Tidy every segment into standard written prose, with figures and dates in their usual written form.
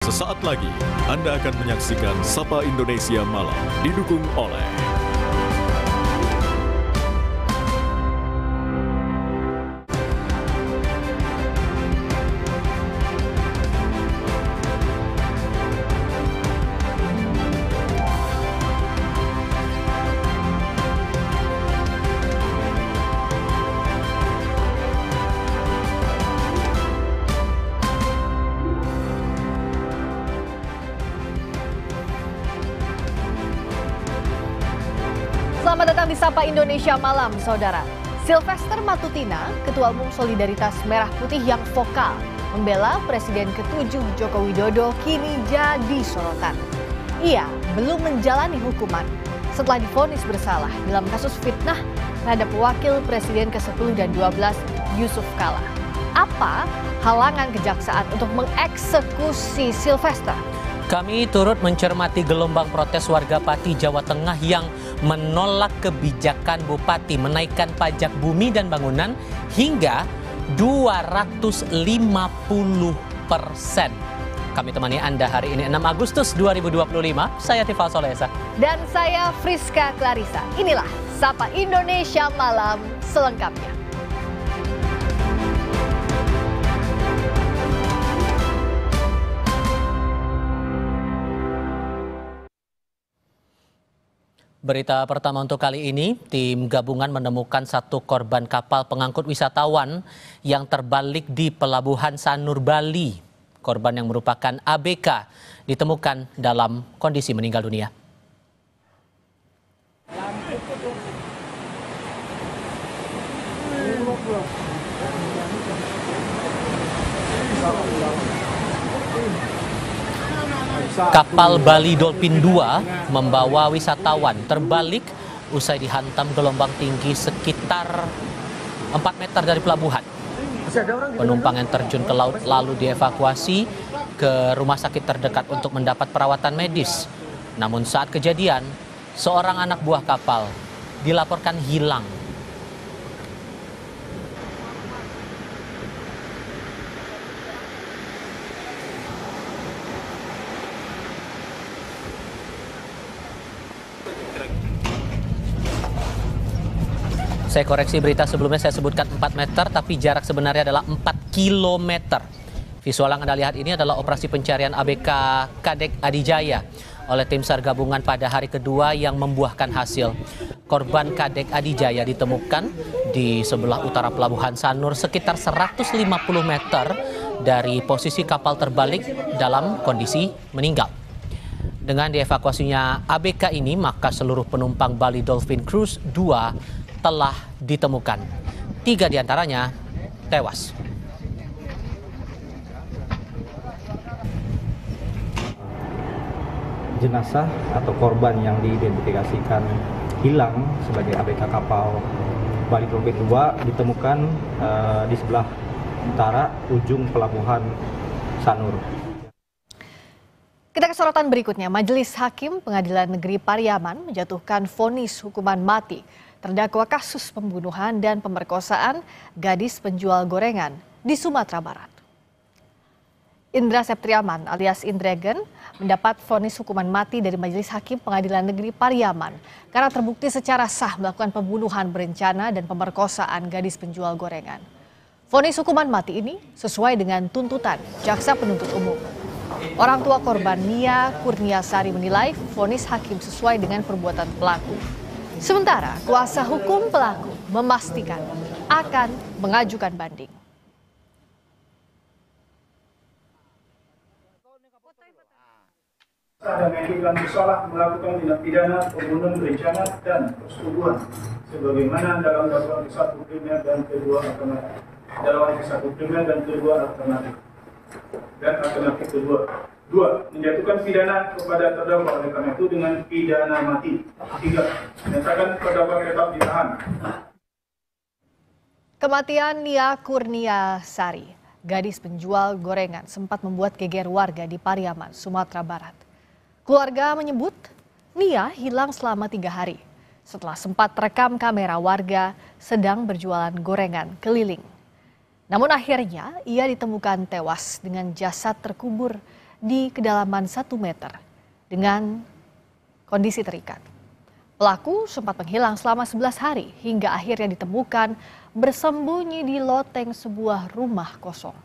Sesaat lagi, Anda akan menyaksikan Sapa Indonesia Malam, didukung oleh Selamat datang di Sapa Indonesia Malam, Saudara. Sylvester Matutina, Ketua Umum Solidaritas Merah Putih yang vokal membela Presiden ke-7 Joko Widodo kini jadi sorotan. Ia belum menjalani hukuman setelah divonis bersalah dalam kasus fitnah terhadap Wakil Presiden ke-10 dan 12 Yusuf Kala. Apa halangan kejaksaan untuk mengeksekusi Sylvester? Kami turut mencermati gelombang protes warga Pati, Jawa Tengah yang menolak kebijakan Bupati menaikkan pajak bumi dan bangunan hingga 250%. Kami temani Anda hari ini 6 Agustus 2025. Saya Tifal Solesa. Dan saya Friska Clarissa. Inilah Sapa Indonesia Malam selengkapnya. Berita pertama untuk kali ini, tim gabungan menemukan satu korban kapal pengangkut wisatawan yang terbalik di Pelabuhan Sanur, Bali. Korban yang merupakan ABK ditemukan dalam kondisi meninggal dunia. Kapal Bali Dolphin 2 membawa wisatawan terbalik usai dihantam gelombang tinggi sekitar 4 meter dari pelabuhan. Penumpang yang terjun ke laut lalu dievakuasi ke rumah sakit terdekat untuk mendapat perawatan medis. Namun saat kejadian, seorang anak buah kapal dilaporkan hilang. Saya koreksi berita sebelumnya, saya sebutkan 4 meter, tapi jarak sebenarnya adalah 4 kilometer. Visual yang Anda lihat ini adalah operasi pencarian ABK Kadek Adijaya oleh tim SAR gabungan pada hari kedua yang membuahkan hasil. Korban Kadek Adijaya ditemukan di sebelah utara Pelabuhan Sanur sekitar 150 meter dari posisi kapal terbalik dalam kondisi meninggal. Dengan dievakuasinya ABK ini, maka seluruh penumpang Bali Dolphin Cruise 2 telah ditemukan. 3 diantaranya tewas. Jenazah atau korban yang diidentifikasikan hilang sebagai ABK kapal Bali Dolphin 2 ditemukan di sebelah utara ujung Pelabuhan Sanur. Kita ke sorotan berikutnya. Majelis Hakim Pengadilan Negeri Pariaman menjatuhkan vonis hukuman mati terdakwa kasus pembunuhan dan pemerkosaan gadis penjual gorengan di Sumatera Barat. Indra Septriaman alias Indragen mendapat vonis hukuman mati dari Majelis Hakim Pengadilan Negeri Pariaman karena terbukti secara sah melakukan pembunuhan berencana dan pemerkosaan gadis penjual gorengan. Vonis hukuman mati ini sesuai dengan tuntutan jaksa penuntut umum. Orang tua korban Nia Kurniasari menilai vonis hakim sesuai dengan perbuatan pelaku. Sementara kuasa hukum pelaku memastikan akan mengajukan banding. Dan yang bersalah melakukan tindak pidana pembunuhan berencana dan persetubuhan sebagaimana dalam dakwaan ke-1 primer dan kedua alternatif. Dakwaan ke-1 primer dan kedua alternatif. Dan alternatif kedua. 2. Menjatuhkan pidana kepada terdakwa oleh karena itu dengan pidana mati. 3. Menyatakan terdakwa tetap ditahan. Kematian Nia Kurniasari, gadis penjual gorengan, sempat membuat geger warga di Pariaman, Sumatera Barat. Keluarga menyebut Nia hilang selama 3 hari setelah sempat terekam kamera warga sedang berjualan gorengan keliling. Namun akhirnya ia ditemukan tewas dengan jasad terkubur di kedalaman 1 meter dengan kondisi terikat. Pelaku sempat menghilang selama 11 hari hingga akhirnya ditemukan bersembunyi di loteng sebuah rumah kosong.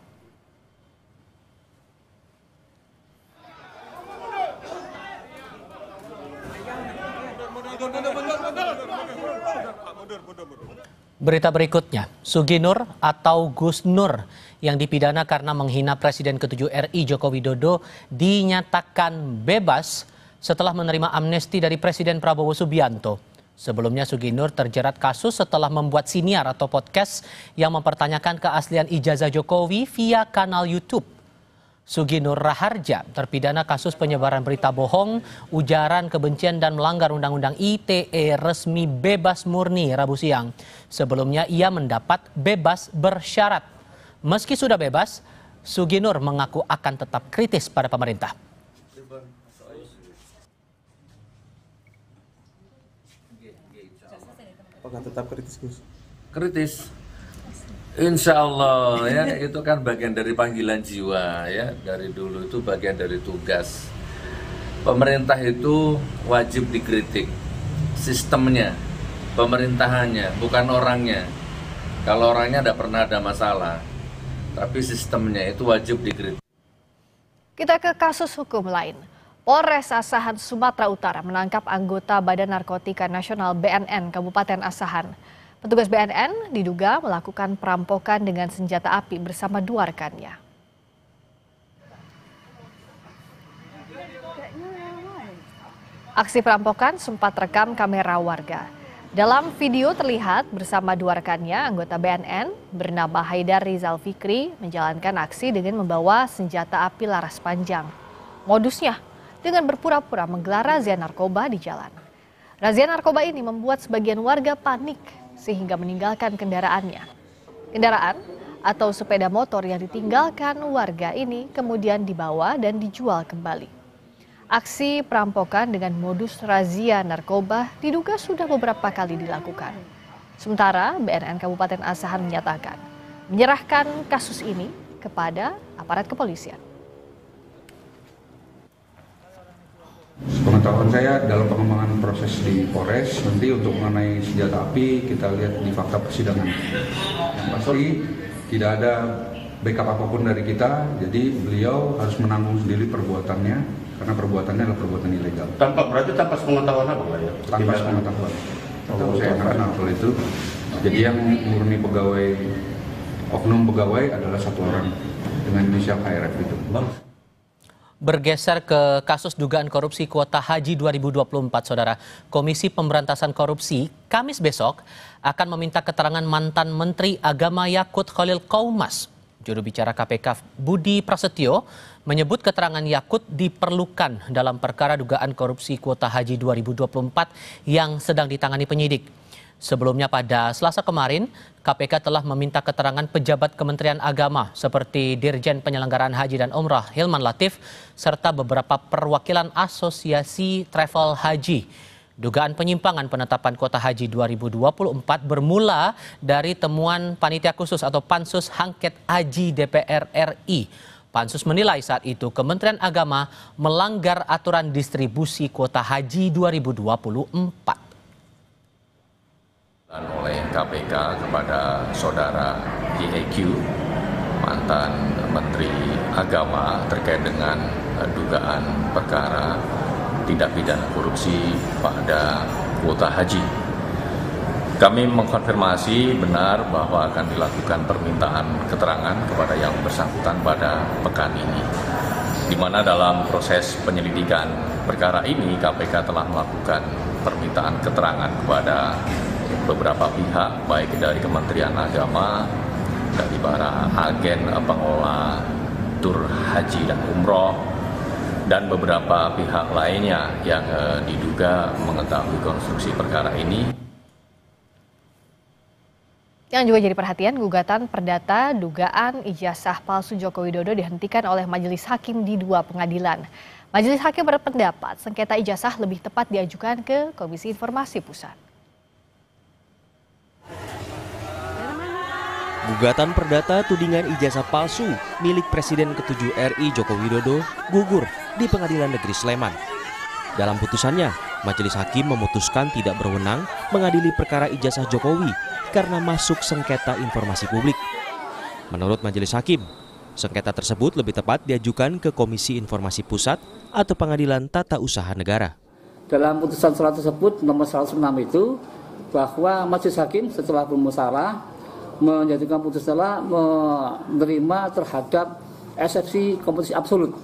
Berita berikutnya, Sugi Nur atau Gus Nur yang dipidana karena menghina Presiden ke-7 RI Joko Widodo dinyatakan bebas setelah menerima amnesti dari Presiden Prabowo Subianto. Sebelumnya Sugi Nur terjerat kasus setelah membuat siniar atau podcast yang mempertanyakan keaslian ijazah Jokowi via kanal YouTube. Sugi Nur Raharja terpidana kasus penyebaran berita bohong, ujaran kebencian dan melanggar Undang-Undang ITE resmi bebas murni Rabu siang. Sebelumnya ia mendapat bebas bersyarat. Meski sudah bebas, Sugi Nur mengaku akan tetap kritis pada pemerintah. Apakah tetap kritis, Gus? Kritis. Insya Allah ya, itu kan bagian dari panggilan jiwa ya, dari dulu itu bagian dari tugas. Pemerintah itu wajib dikritik, sistemnya, pemerintahannya, bukan orangnya. Kalau orangnya tidak pernah ada masalah, tapi sistemnya itu wajib dikritik. Kita ke kasus hukum lain. Polres Asahan, Sumatera Utara menangkap anggota Badan Narkotika Nasional BNN Kabupaten Asahan. Petugas BNN diduga melakukan perampokan dengan senjata api bersama 2 rekannya. Aksi perampokan sempat rekam kamera warga. Dalam video terlihat bersama 2 rekannya, anggota BNN bernama Haidar Rizal Fikri menjalankan aksi dengan membawa senjata api laras panjang. Modusnya dengan berpura-pura menggelar razia narkoba di jalan. Razia narkoba ini membuat sebagian warga panik sehingga meninggalkan kendaraannya. Kendaraan atau sepeda motor yang ditinggalkan warga ini kemudian dibawa dan dijual kembali. Aksi perampokan dengan modus razia narkoba diduga sudah beberapa kali dilakukan. Sementara BNN Kabupaten Asahan menyatakan menyerahkan kasus ini kepada aparat kepolisian. Pengetahuan saya dalam pengembangan proses di Polres, nanti untuk mengenai senjata api kita lihat di fakta persidangan. Yang pasti tidak ada backup apapun dari kita, jadi beliau harus menanggung sendiri perbuatannya, karena perbuatannya adalah perbuatan ilegal. Berarti tanpa sepengetahuan apa Pak ya? Tanpa sepengetahuan. Tahu saya nggak kenal soal itu. Jadi yang murni pegawai, oknum pegawai adalah 1 orang dengan inisial HRF itu. Bergeser ke kasus dugaan korupsi kuota haji 2024, Saudara. Komisi Pemberantasan Korupsi Kamis besok akan meminta keterangan mantan Menteri Agama Yakut Khalil Qaumas. Juru bicara KPK Budi Prasetyo menyebut keterangan Yakut diperlukan dalam perkara dugaan korupsi kuota haji 2024 yang sedang ditangani penyidik. Sebelumnya pada Selasa kemarin, KPK telah meminta keterangan pejabat Kementerian Agama seperti Dirjen Penyelenggaraan Haji dan Umrah Hilman Latif serta beberapa perwakilan Asosiasi Travel Haji. Dugaan penyimpangan penetapan kuota haji 2024 bermula dari temuan Panitia Khusus atau Pansus Hangket Haji DPR RI. Pansus menilai saat itu Kementerian Agama melanggar aturan distribusi kuota haji 2024. Oleh KPK kepada saudara YEQ, mantan Menteri Agama terkait dengan dugaan perkara tindak pidana korupsi pada kuota haji. Kami mengkonfirmasi benar bahwa akan dilakukan permintaan keterangan kepada yang bersangkutan pada pekan ini. Di mana dalam proses penyelidikan perkara ini KPK telah melakukan permintaan keterangan kepada beberapa pihak, baik dari Kementerian Agama, dari para agen pengelola tur haji dan umroh, dan beberapa pihak lainnya yang diduga mengetahui konstruksi perkara ini. Yang juga jadi perhatian, gugatan perdata dugaan ijazah palsu Joko Widodo dihentikan oleh Majelis Hakim di 2 pengadilan. Majelis Hakim berpendapat sengketa ijazah lebih tepat diajukan ke Komisi Informasi Pusat. Gugatan perdata tudingan ijazah palsu milik Presiden ke-7 RI Joko Widodo gugur di Pengadilan Negeri Sleman. Dalam putusannya, Majelis Hakim memutuskan tidak berwenang mengadili perkara ijazah Jokowi karena masuk sengketa informasi publik. Menurut Majelis Hakim, sengketa tersebut lebih tepat diajukan ke Komisi Informasi Pusat atau Pengadilan Tata Usaha Negara. Dalam putusan surat tersebut nomor 106 itu bahwa Majelis Hakim setelah bermusyawarah menjatuhkan putusan setelah menerima terhadap eksepsi kompetisi absolut.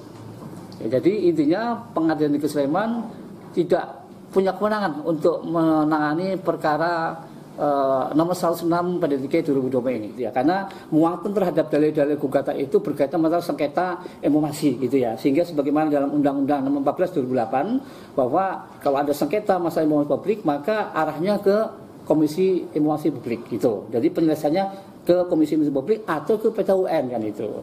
Ya, jadi intinya Pengadilan Negeri Sleman tidak punya kewenangan untuk menangani perkara nomor 106 PDTK 2020 ini, ya, karena muatan terhadap dalil-dalil gugatan itu berkaitan masalah sengketa informasi, gitu ya, sehingga sebagaimana dalam Undang-Undang Nomor 14 2008 bahwa kalau ada sengketa masalah informasi publik maka arahnya ke Komisi Informasi Publik, gitu. Jadi penyelesaiannya ke Komisi Informasi Publik atau ke PT UN, kan itu.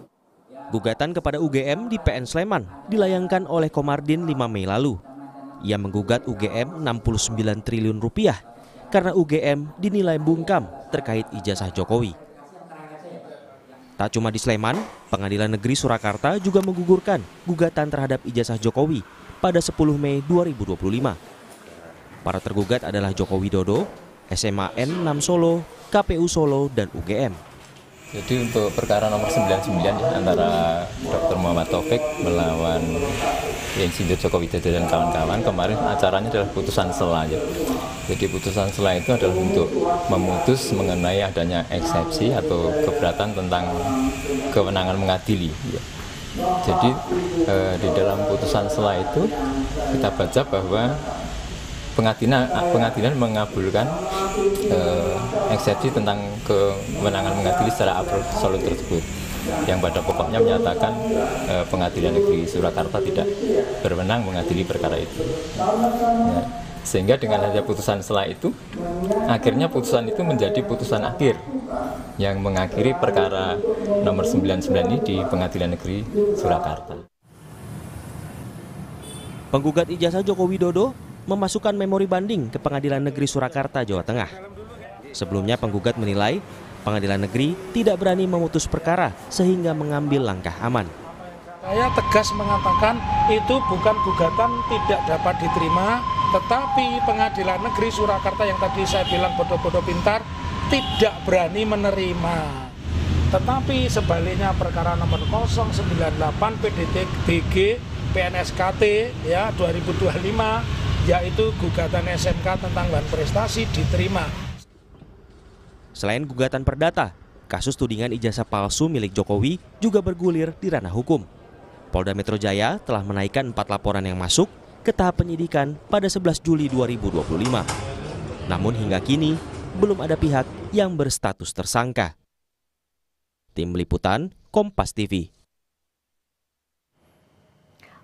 Gugatan kepada UGM di PN Sleman dilayangkan oleh Komardin 5 Mei lalu. Ia menggugat UGM 69 triliun rupiah karena UGM dinilai bungkam terkait ijazah Jokowi. Tak cuma di Sleman, Pengadilan Negeri Surakarta juga menggugurkan gugatan terhadap ijazah Jokowi pada 10 Mei 2025. Para tergugat adalah Joko Widodo, SMA N6 Solo, KPU Solo, dan UGM. Jadi untuk perkara nomor 99 ya, antara Dr. Muhammad Taufik melawan Insinyur Joko Widodo dan kawan-kawan, kemarin acaranya adalah putusan sela. Ya. Jadi putusan sela itu adalah untuk memutus mengenai adanya eksepsi atau keberatan tentang kewenangan mengadili. Ya. Jadi di dalam putusan sela itu kita baca bahwa pengadilan mengabulkan eksepsi tentang kewenangan mengadili secara absolut tersebut, yang pada pokoknya menyatakan Pengadilan Negeri Surakarta tidak berwenang mengadili perkara itu. Ya, sehingga dengan adanya putusan sela itu, akhirnya putusan itu menjadi putusan akhir yang mengakhiri perkara nomor 99 ini di Pengadilan Negeri Surakarta. Penggugat ijazah Joko Widodo memasukkan memori banding ke Pengadilan Negeri Surakarta, Jawa Tengah. Sebelumnya penggugat menilai Pengadilan Negeri tidak berani memutus perkara sehingga mengambil langkah aman. Saya tegas mengatakan itu bukan gugatan tidak dapat diterima, tetapi Pengadilan Negeri Surakarta yang tadi saya bilang bodoh-bodoh pintar tidak berani menerima. Tetapi sebaliknya perkara nomor 098 PDTG PNSKT ya 2025 yaitu gugatan SMK tentang bahan prestasi diterima. Selain gugatan perdata, kasus tudingan ijazah palsu milik Jokowi juga bergulir di ranah hukum. Polda Metro Jaya telah menaikkan 4 laporan yang masuk ke tahap penyidikan pada 11 Juli 2025. Namun hingga kini belum ada pihak yang berstatus tersangka. Tim Liputan, Kompas TV.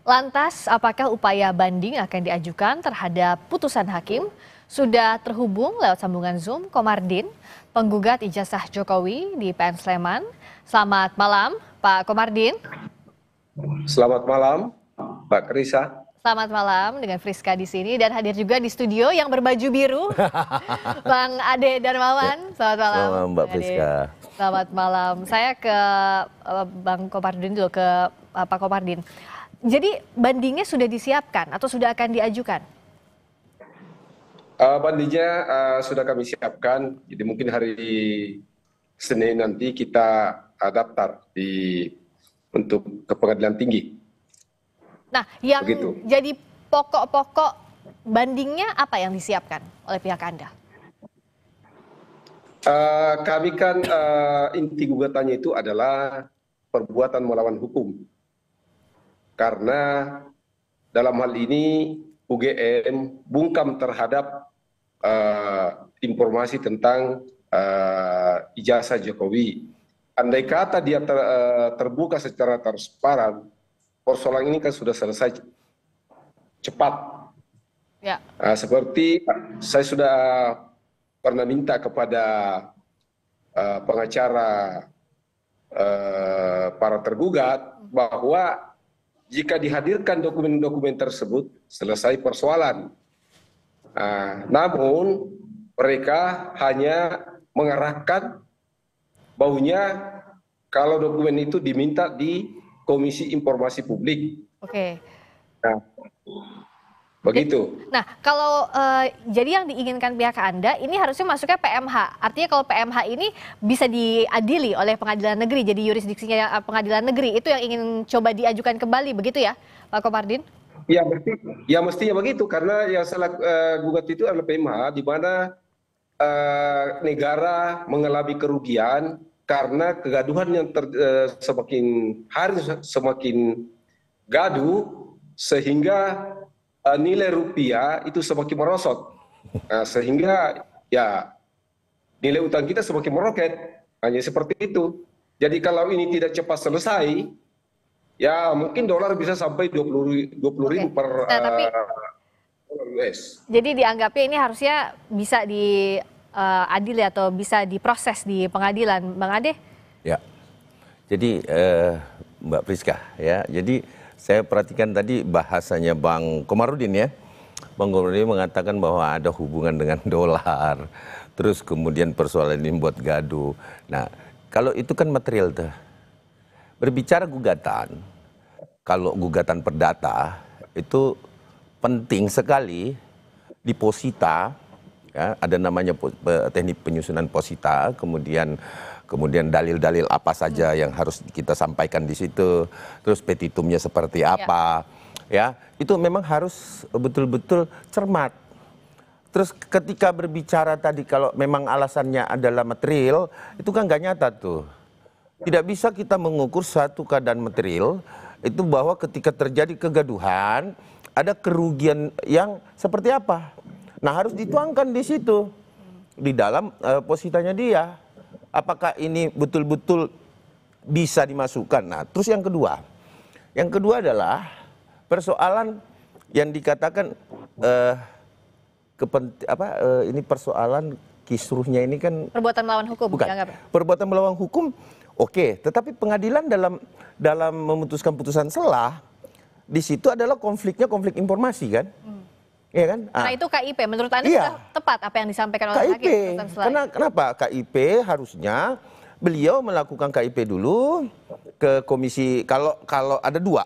Lantas, apakah upaya banding akan diajukan terhadap putusan hakim? Sudah terhubung lewat sambungan Zoom Komardin, penggugat ijazah Jokowi di PN Sleman. Selamat malam, Pak Komardin. Selamat malam, Mbak Krisa. Selamat malam dengan Friska di sini dan hadir juga di studio yang berbaju biru, Bang Ade Darmawan. Selamat malam, selamat malam Mbak Friska. Selamat malam. Saya ke Bang Komardin dulu, ke Pak Komardin. Jadi bandingnya sudah disiapkan atau sudah akan diajukan? Bandingnya sudah kami siapkan, jadi mungkin hari Senin nanti kita daftar untuk ke pengadilan tinggi. Nah, yang begitu. Jadi pokok-pokok bandingnya apa yang disiapkan oleh pihak Anda? Kami kan inti gugatannya itu adalah perbuatan melawan hukum. Karena dalam hal ini UGM bungkam terhadap informasi tentang ijazah Jokowi. Andai kata dia terbuka secara transparan, persoalan ini kan sudah selesai cepat. Ya. Seperti saya sudah pernah minta kepada pengacara para tergugat bahwa jika dihadirkan dokumen-dokumen tersebut, selesai persoalan. Namun mereka hanya mengarahkan baunya kalau dokumen itu diminta di Komisi Informasi Publik. Oke. Nah, begitu. Nah, kalau jadi yang diinginkan pihak Anda ini harusnya masuknya PMH. Artinya kalau PMH ini bisa diadili oleh pengadilan negeri, jadi yurisdiksinya pengadilan negeri. Itu yang ingin coba diajukan kembali, begitu ya, Pak Komardin? Ya mestinya begitu, karena yang salah gugat itu adalah PMH, di mana negara mengalami kerugian karena kegaduhan yang semakin hari semakin gaduh, sehingga nilai rupiah itu semakin merosot, sehingga ya nilai utang kita semakin meroket, hanya seperti itu. Jadi kalau ini tidak cepat selesai, ya mungkin dolar bisa sampai 20.000 per US. Jadi dianggapnya ini harusnya bisa diadili atau bisa diproses di pengadilan, Bang Ade? Ya, jadi Mbak Priska, ya, jadi saya perhatikan tadi bahasanya Bang Komarudin ya. Bang Komarudin mengatakan bahwa ada hubungan dengan dolar. Terus kemudian persoalan ini buat gaduh. Nah, kalau itu kan material tuh. Berbicara gugatan, kalau gugatan perdata itu penting sekali deposita, ya, ada namanya teknik penyusunan posita, kemudian dalil-dalil apa saja yang harus kita sampaikan di situ, terus petitumnya seperti apa, ya itu memang harus betul-betul cermat. Terus ketika berbicara tadi kalau memang alasannya adalah material, itu kan nggak nyata tuh. Tidak bisa kita mengukur satu keadaan material itu bahwa ketika terjadi kegaduhan ada kerugian yang seperti apa. Nah harus dituangkan di situ di dalam positanya dia. Apakah ini betul-betul bisa dimasukkan? Nah, terus yang kedua adalah persoalan yang dikatakan ini persoalan kisruhnya ini kan perbuatan melawan hukum. Bukan. Perbuatan melawan hukum, oke. Tetapi pengadilan dalam memutuskan putusan selah di situ adalah konflik informasi kan? Iya kan? Nah itu KIP, menurut Anda sudah tepat apa yang disampaikan oleh hakim? Kenapa? KIP harusnya beliau melakukan KIP dulu ke komisi, kalau ada dua,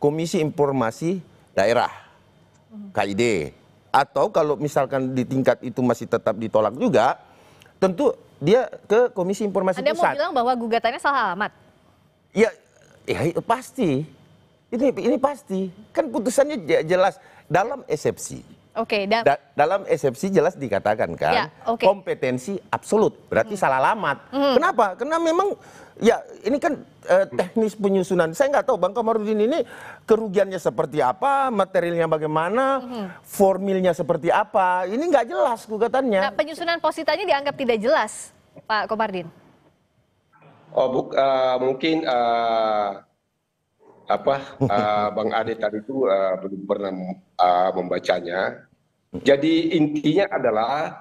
Komisi Informasi Daerah, KID, atau kalau misalkan di tingkat itu masih tetap ditolak juga, tentu dia ke Komisi Informasi Pusat. Anda mau bilang bahwa gugatannya salah alamat? Ya pasti. Ini pasti. Kan putusannya jelas dalam eksepsi. Oke. Dalam eksepsi jelas dikatakan kan, kompetensi absolut. Berarti salah alamat. Kenapa? Karena memang ya ini kan teknis penyusunan. Saya nggak tahu Bang Komarudin ini kerugiannya seperti apa, materialnya bagaimana, formilnya seperti apa. Ini nggak jelas gugatannya. Nah, penyusunan positanya dianggap tidak jelas, Pak Komardin. Mungkin Bang Ade tadi itu belum pernah membacanya. Jadi intinya adalah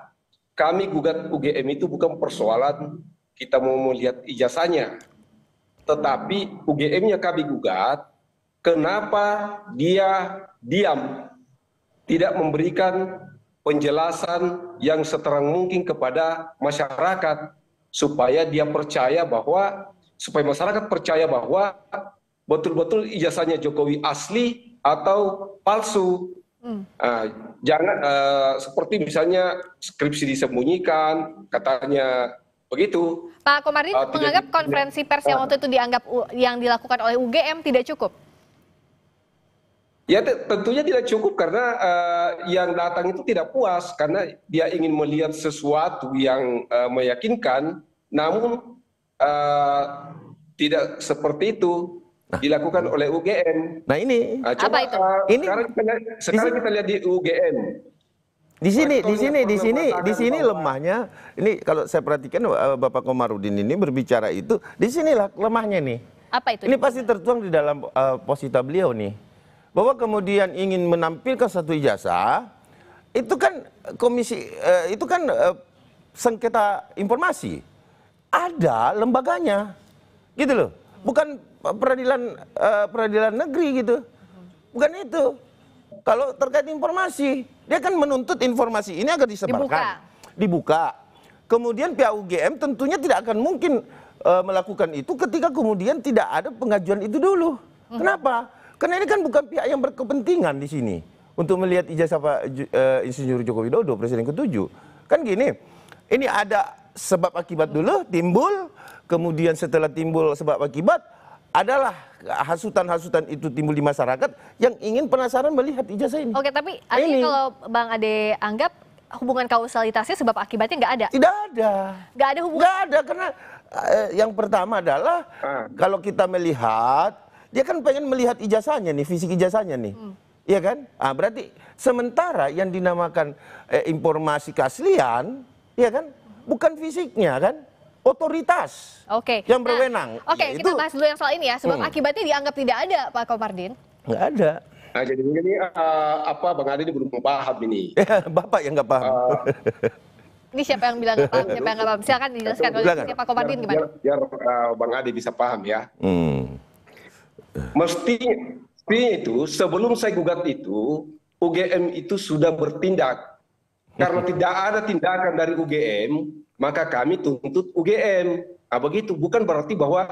kami gugat UGM itu bukan persoalan kita mau melihat ijazahnya, tetapi UGM-nya kami gugat kenapa dia diam, tidak memberikan penjelasan yang seterang mungkin kepada masyarakat supaya masyarakat percaya bahwa betul-betul ijazahnya Jokowi asli atau palsu. Jangan seperti misalnya skripsi disembunyikan, katanya begitu. Pak Komardin menganggap konferensi pers yang waktu itu yang dilakukan oleh UGM tidak cukup? Ya tentunya tidak cukup karena yang datang itu tidak puas karena dia ingin melihat sesuatu yang meyakinkan, namun tidak seperti itu dilakukan oleh UGM. Nah ini apa itu? Sekarang kita lihat di UGM. Di sini lemahnya. Ini kalau saya perhatikan Bapak Komarudin ini berbicara itu, di sinilah lemahnya nih. Apa itu? Ini pasti tertuang di dalam posita beliau nih. Bahwa kemudian ingin menampilkan satu ijazah, itu kan sengketa informasi. Ada lembaganya. Gitu loh. Bukan peradilan negeri gitu. Bukan itu. Kalau terkait informasi, dia kan menuntut informasi ini agar disebarkan. Dibuka. Kemudian pihak UGM tentunya tidak akan mungkin melakukan itu ketika kemudian tidak ada pengajuan itu dulu. Kenapa? Karena ini kan bukan pihak yang berkepentingan di sini untuk melihat ijazah Pak Insinyur Joko Widodo, Presiden ke-7. Kan gini, ini ada sebab akibat dulu timbul, kemudian setelah timbul sebab akibat adalah hasutan-hasutan itu timbul di masyarakat yang ingin penasaran melihat ijazah ini. Oke, tapi artinya kalau Bang Ade anggap hubungan kausalitasnya sebab akibatnya nggak ada? Tidak ada. Nggak ada hubungan? Nggak ada, karena yang pertama adalah kalau kita melihat, dia kan pengen melihat ijazahnya nih, fisik ijazahnya nih. Iya kan? Berarti sementara yang dinamakan informasi keaslian, ya kan? Bukan fisiknya kan? Otoritas yang berwenang. Oke, kita bahas dulu yang soal ini ya. Sebab akibatnya dianggap tidak ada, Pak Komardin. Nggak ada. Nah, jadi ini Bang Ade ini belum paham ini. Bapak yang nggak paham. Ini siapa yang bilang nggak paham, siapa yang nggak paham? Silakan dijelaskan oleh Pak Komardin gimana? Biar Bang Ade bisa paham ya. Mesti itu sebelum saya gugat itu, UGM itu sudah bertindak. Karena tidak ada tindakan dari UGM, maka kami tuntut UGM. Begitu, bukan berarti bahwa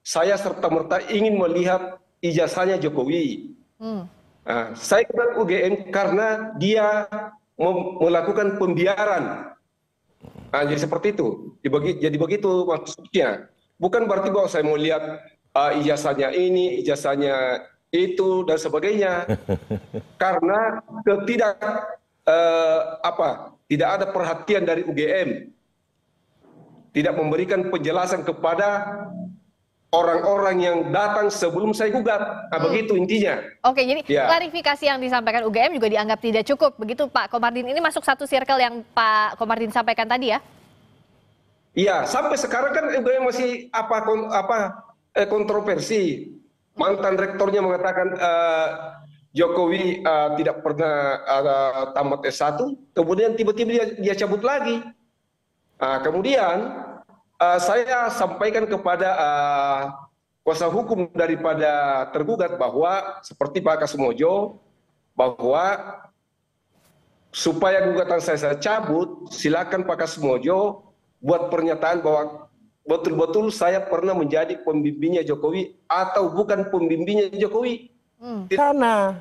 saya serta-merta ingin melihat ijazahnya Jokowi. Saya gugat UGM karena dia melakukan pembiaran. Jadi seperti itu. Jadi begitu maksudnya. Bukan berarti bahwa saya mau lihat ijazahnya ini, ijazahnya itu, dan sebagainya. Karena tidak ada perhatian dari UGM. Tidak memberikan penjelasan kepada orang-orang yang datang sebelum saya gugat. Begitu intinya. Oke, jadi klarifikasi yang disampaikan UGM juga dianggap tidak cukup. Begitu Pak Komardin, ini masuk satu circle yang Pak Komardin sampaikan tadi ya? Iya, sampai sekarang kan UGM masih kontroversi. Mantan rektornya mengatakan Jokowi tidak pernah tamat S1, kemudian tiba-tiba dia cabut lagi. Kemudian saya sampaikan kepada kuasa hukum daripada tergugat bahwa seperti Pak Kasmojo, bahwa supaya gugatan saya cabut, silakan Pak Kasmojo buat pernyataan bahwa betul-betul saya pernah menjadi pembimbingnya Jokowi atau bukan pembimbingnya Jokowi. Karena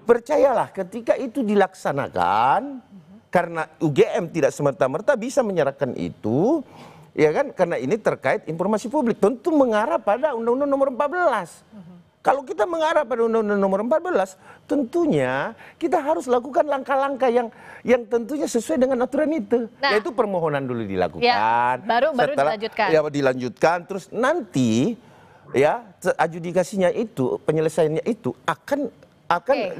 percayalah ketika itu dilaksanakan, karena UGM tidak semerta-merta bisa menyerahkan itu, ya kan? Karena ini terkait informasi publik, tentu mengarah pada Undang-Undang Nomor 14. Kalau kita mengarah pada Undang-Undang Nomor 14, tentunya kita harus lakukan langkah-langkah yang tentunya sesuai dengan aturan itu. Yaitu permohonan dulu dilakukan. Baru dilanjutkan. Ya, dilanjutkan, terus nanti ya adjudikasinya itu, penyelesaiannya itu akan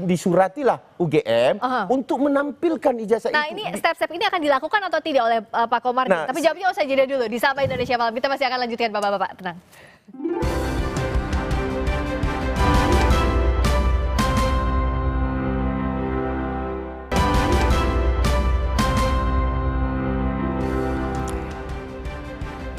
disuratilah UGM untuk menampilkan ijazah itu. Nah, ini step-step ini akan dilakukan atau tidak oleh Pak Komardin? Tapi jawabnya usai jeda dulu di Sapa Indonesia Malam. Kita masih akan lanjutkan, Bapak-bapak. Tenang.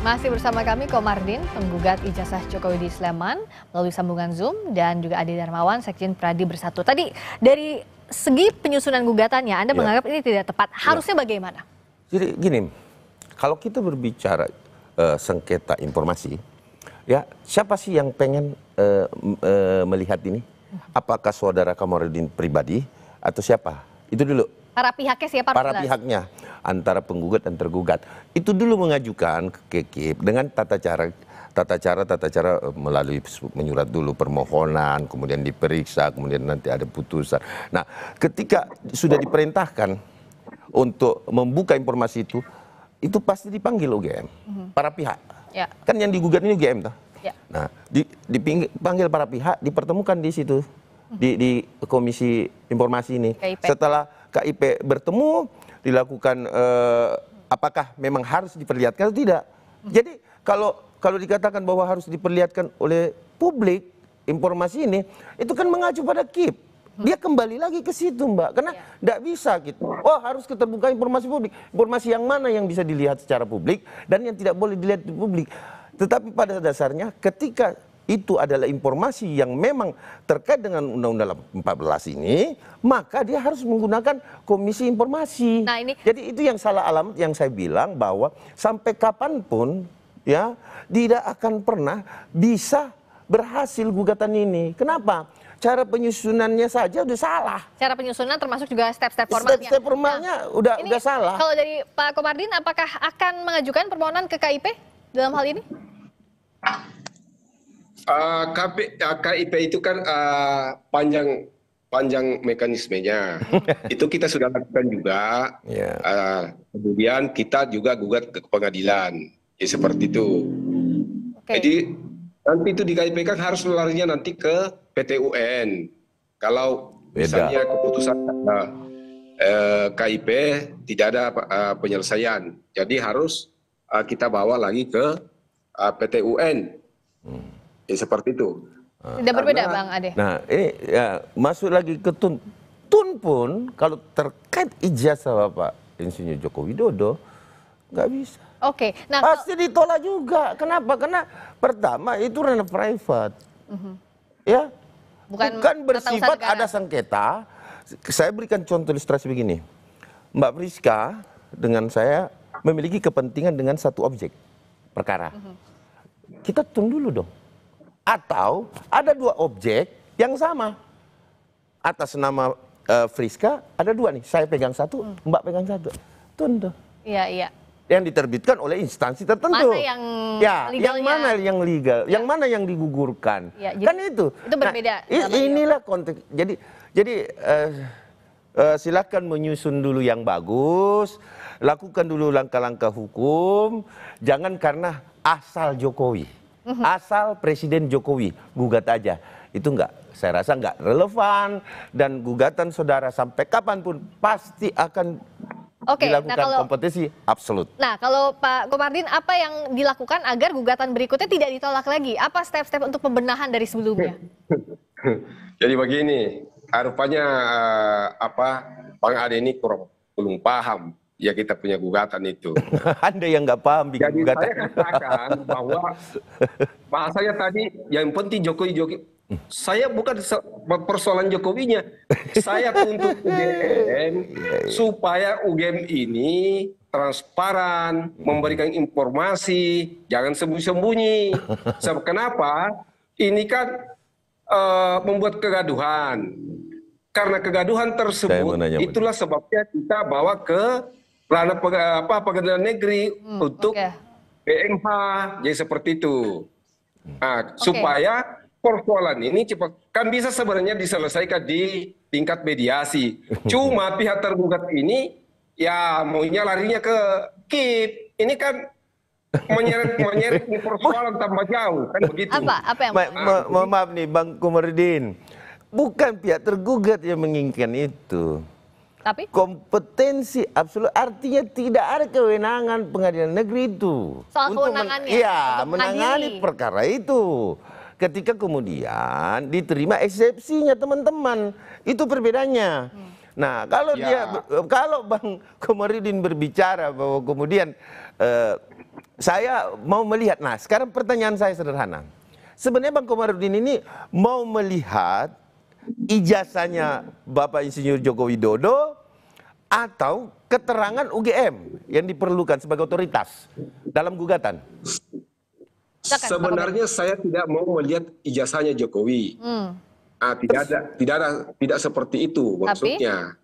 Masih bersama kami Komardin, penggugat ijazah Jokowi di Sleman melalui sambungan Zoom, dan juga Ade Darmawan, Sekjen Pradi Bersatu. Tadi dari segi penyusunan gugatannya, Anda menganggap ini tidak tepat. Harusnya bagaimana? Jadi gini, kalau kita berbicara sengketa informasi, ya siapa sih yang pengen melihat ini? Apakah saudara Komardin pribadi atau siapa? Itu dulu. Para pihaknya siapa? Para pihaknya, antara penggugat dan tergugat. Itu dulu mengajukan ke KIP dengan tata cara melalui menyurat dulu permohonan, kemudian diperiksa, kemudian nanti ada putusan. Nah, ketika sudah diperintahkan untuk membuka informasi itu pasti dipanggil UGM, para pihak. Kan yang digugat ini UGM toh. Nah, dipanggil para pihak, dipertemukan di situ, di Komisi Informasi ini. KIP. Setelah KIP bertemu, dilakukan apakah memang harus diperlihatkan atau tidak. Jadi kalau dikatakan bahwa harus diperlihatkan oleh publik informasi ini, itu kan mengacu pada KIP. Dia kembali lagi ke situ, Mbak. Karena tidak bisa gitu. Oh, harus keterbukaan informasi publik. Informasi yang mana yang bisa dilihat secara publik dan yang tidak boleh dilihat di publik. Tetapi pada dasarnya ketika itu adalah informasi yang memang terkait dengan Undang-Undang 14 ini, maka dia harus menggunakan Komisi Informasi. Nah, ini... Jadi itu yang salah alamat yang saya bilang bahwa sampai kapanpun ya tidak akan pernah bisa berhasil gugatan ini. Kenapa? Cara penyusunannya saja udah salah. Cara penyusunan termasuk juga step-step formalnya. Step-step formalnya udah salah. Kalau dari Pak Komardin, apakah akan mengajukan permohonan ke KIP dalam hal ini? KIP itu kan panjang mekanismenya. Itu kita sudah lakukan juga. Kemudian kita juga gugat ke pengadilan. Ya, seperti itu. Jadi nanti itu di KIP kan harus larinya nanti ke PT UN. Kalau misalnya keputusan KIP tidak ada penyelesaian, jadi harus kita bawa lagi ke PT UN. Ya, seperti itu. Tidak berbeda, Bang Ade. Nah, ini ya masuk lagi ke Tun. Tun pun kalau terkait ijazah Bapak Insinyur Joko Widodo nggak bisa. Oke, nah pasti ditolak juga. Kenapa? Karena pertama itu ranah private, ya, bukan bersifat ada sengketa. Saya berikan contoh ilustrasi begini, Mbak Priska dengan saya memiliki kepentingan dengan satu objek perkara. Kita tunggu dulu dong. Atau ada dua objek yang sama atas nama Priska, ada dua nih. Saya pegang satu, Mbak pegang satu. Tunggu. Iya. Yang diterbitkan oleh instansi tertentu. Mana yang yang mana yang legal, yang mana yang digugurkan. Ya, kan itu. Itu berbeda. Inilah konteks. Jadi silakan menyusun dulu yang bagus, lakukan dulu langkah-langkah hukum, jangan karena asal Jokowi, asal Presiden Jokowi, gugat aja. Itu saya rasa nggak relevan, dan gugatan saudara sampai kapanpun pasti akan dilakukan kompetisi absolut. Nah, kalau Pak Komardin, apa yang dilakukan agar gugatan berikutnya tidak ditolak lagi? Apa step-step untuk pembenahan dari sebelumnya? Jadi begini, rupanya Bang Ade ini belum paham ya kita punya gugatan itu. Anda yang nggak paham bikin gugatan. Saya katakan bahwa bahasanya tadi yang penting Jokowi. Saya bukan persoalan Jokowinya. Saya tuntut UGM supaya UGM ini transparan, memberikan informasi, jangan sembunyi-sembunyi. Kenapa? Ini kan membuat kegaduhan. Karena kegaduhan tersebut, itulah sebabnya kita bawa ke ranah pengadilan negeri untuk PMH, jadi seperti itu. Nah, supaya persoalan ini cepat kan bisa sebenarnya diselesaikan di tingkat mediasi. Cuma pihak tergugat ini ya maunya larinya ke KIP. Ini kan menyeret persoalan tambah jauh kan begitu. Apa yang maaf nih Bang Komardin, bukan pihak tergugat yang menginginkan itu. Tapi kompetensi absolut, artinya tidak ada kewenangan pengadilan negeri itu soal kewenangannya. Menangani perkara itu. Ketika kemudian diterima eksepsinya teman-teman, itu perbedaannya. Nah, kalau Bang Komardin berbicara bahwa kemudian saya mau melihat, nah sekarang pertanyaan saya sederhana. Sebenarnya Bang Komardin ini mau melihat ijazahnya Bapak Insinyur Joko Widodo atau keterangan UGM yang diperlukan sebagai otoritas dalam gugatan? Sebenarnya saya tidak mau melihat ijazahnya Jokowi. Tidak seperti itu maksudnya.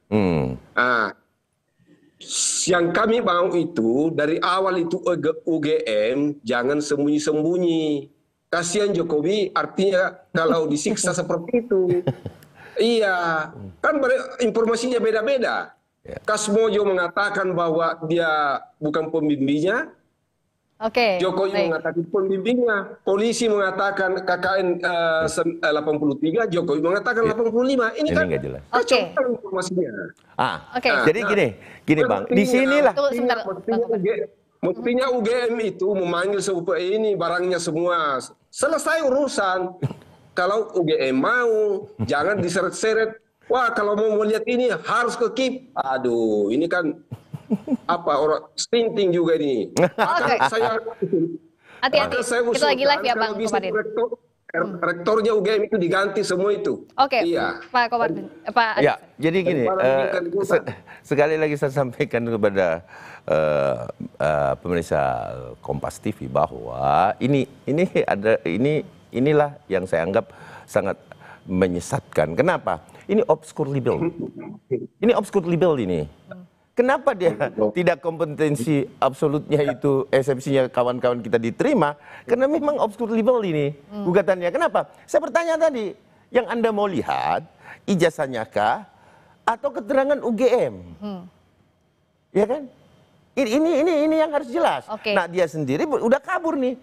Yang kami mau itu dari awal itu UGM jangan sembunyi-sembunyi. Kasihan Jokowi, artinya kalau disiksa seperti itu. Iya, kan informasinya beda-beda. Kasmojo mengatakan bahwa dia bukan pembimbingnya. Jokowi mengatakan pembimbingnya, polisi mengatakan KKN 83, Jokowi mengatakan 85. Ini kan kacau informasinya. Jadi gini Bang, di sinilah mestinya UGM itu memanggil ini barangnya semua, selesai urusan. Kalau UGM mau, jangan diseret-seret. Wah, kalau mau melihat ini harus ke KIP. Aduh, ini kan orang stinting juga ini. Hati-hati, kita lagi live ya Bang Komardin. rektornya UGM itu diganti semua itu. Oke, iya. Pak Komarudin. Pak Ya, jadi gini, sekali lagi saya sampaikan kepada pemirsa Kompas TV bahwa inilah yang saya anggap sangat menyesatkan. Kenapa? Ini obscure libel. Ini obscure libel ini. Kenapa dia tidak kompetensi absolutnya itu eksepsinya kawan-kawan kita diterima? Karena memang obscure libel ini gugatannya. Kenapa? Saya bertanya tadi, yang Anda mau lihat ijazahnya kah atau keterangan UGM? Ya kan? Ini yang harus jelas. Nah, dia sendiri udah kabur nih.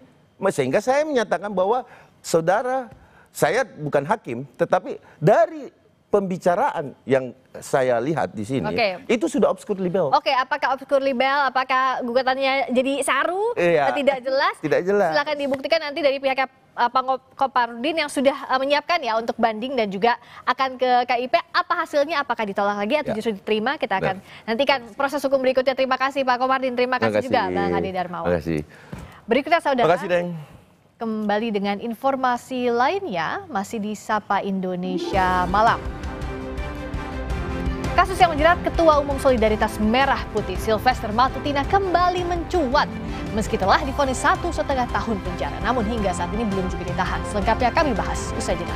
Sehingga saya menyatakan bahwa saudara, saya bukan hakim, tetapi dari pembicaraan yang saya lihat di sini, itu sudah obscure libel. Oke, apakah obscure libel, apakah gugatannya jadi saru, tidak jelas? Tidak jelas. Silakan dibuktikan nanti dari pihak Pak Komarudin yang sudah menyiapkan ya untuk banding dan juga akan ke KIP. Apa hasilnya, apakah ditolak lagi atau justru diterima? Kita akan nantikan proses hukum berikutnya. Terima kasih Pak Komarudin, terima kasih juga Bang Ade Darmawan. Terima kasih. Berikutnya saudara. Terima kasih, Deng. Kembali dengan informasi lainnya, masih di Sapa Indonesia Malam. Kasus yang menjerat Ketua Umum Solidaritas Merah Putih Sylvester Matutina kembali mencuat. Meski telah divonis 1,5 tahun penjara, namun hingga saat ini belum juga ditahan. Selengkapnya kami bahas usai jeda.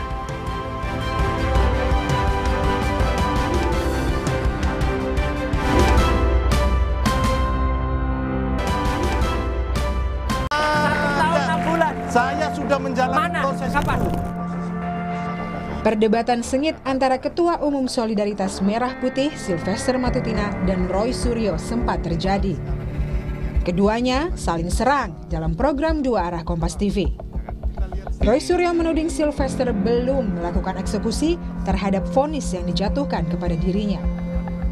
Saya sudah menjalani proses itu. Perdebatan sengit antara Ketua Umum Solidaritas Merah Putih Sylvester Matutina dan Roy Suryo sempat terjadi. Keduanya saling serang dalam program Dua Arah Kompas TV. Roy Suryo menuding Sylvester belum melakukan eksekusi terhadap vonis yang dijatuhkan kepada dirinya.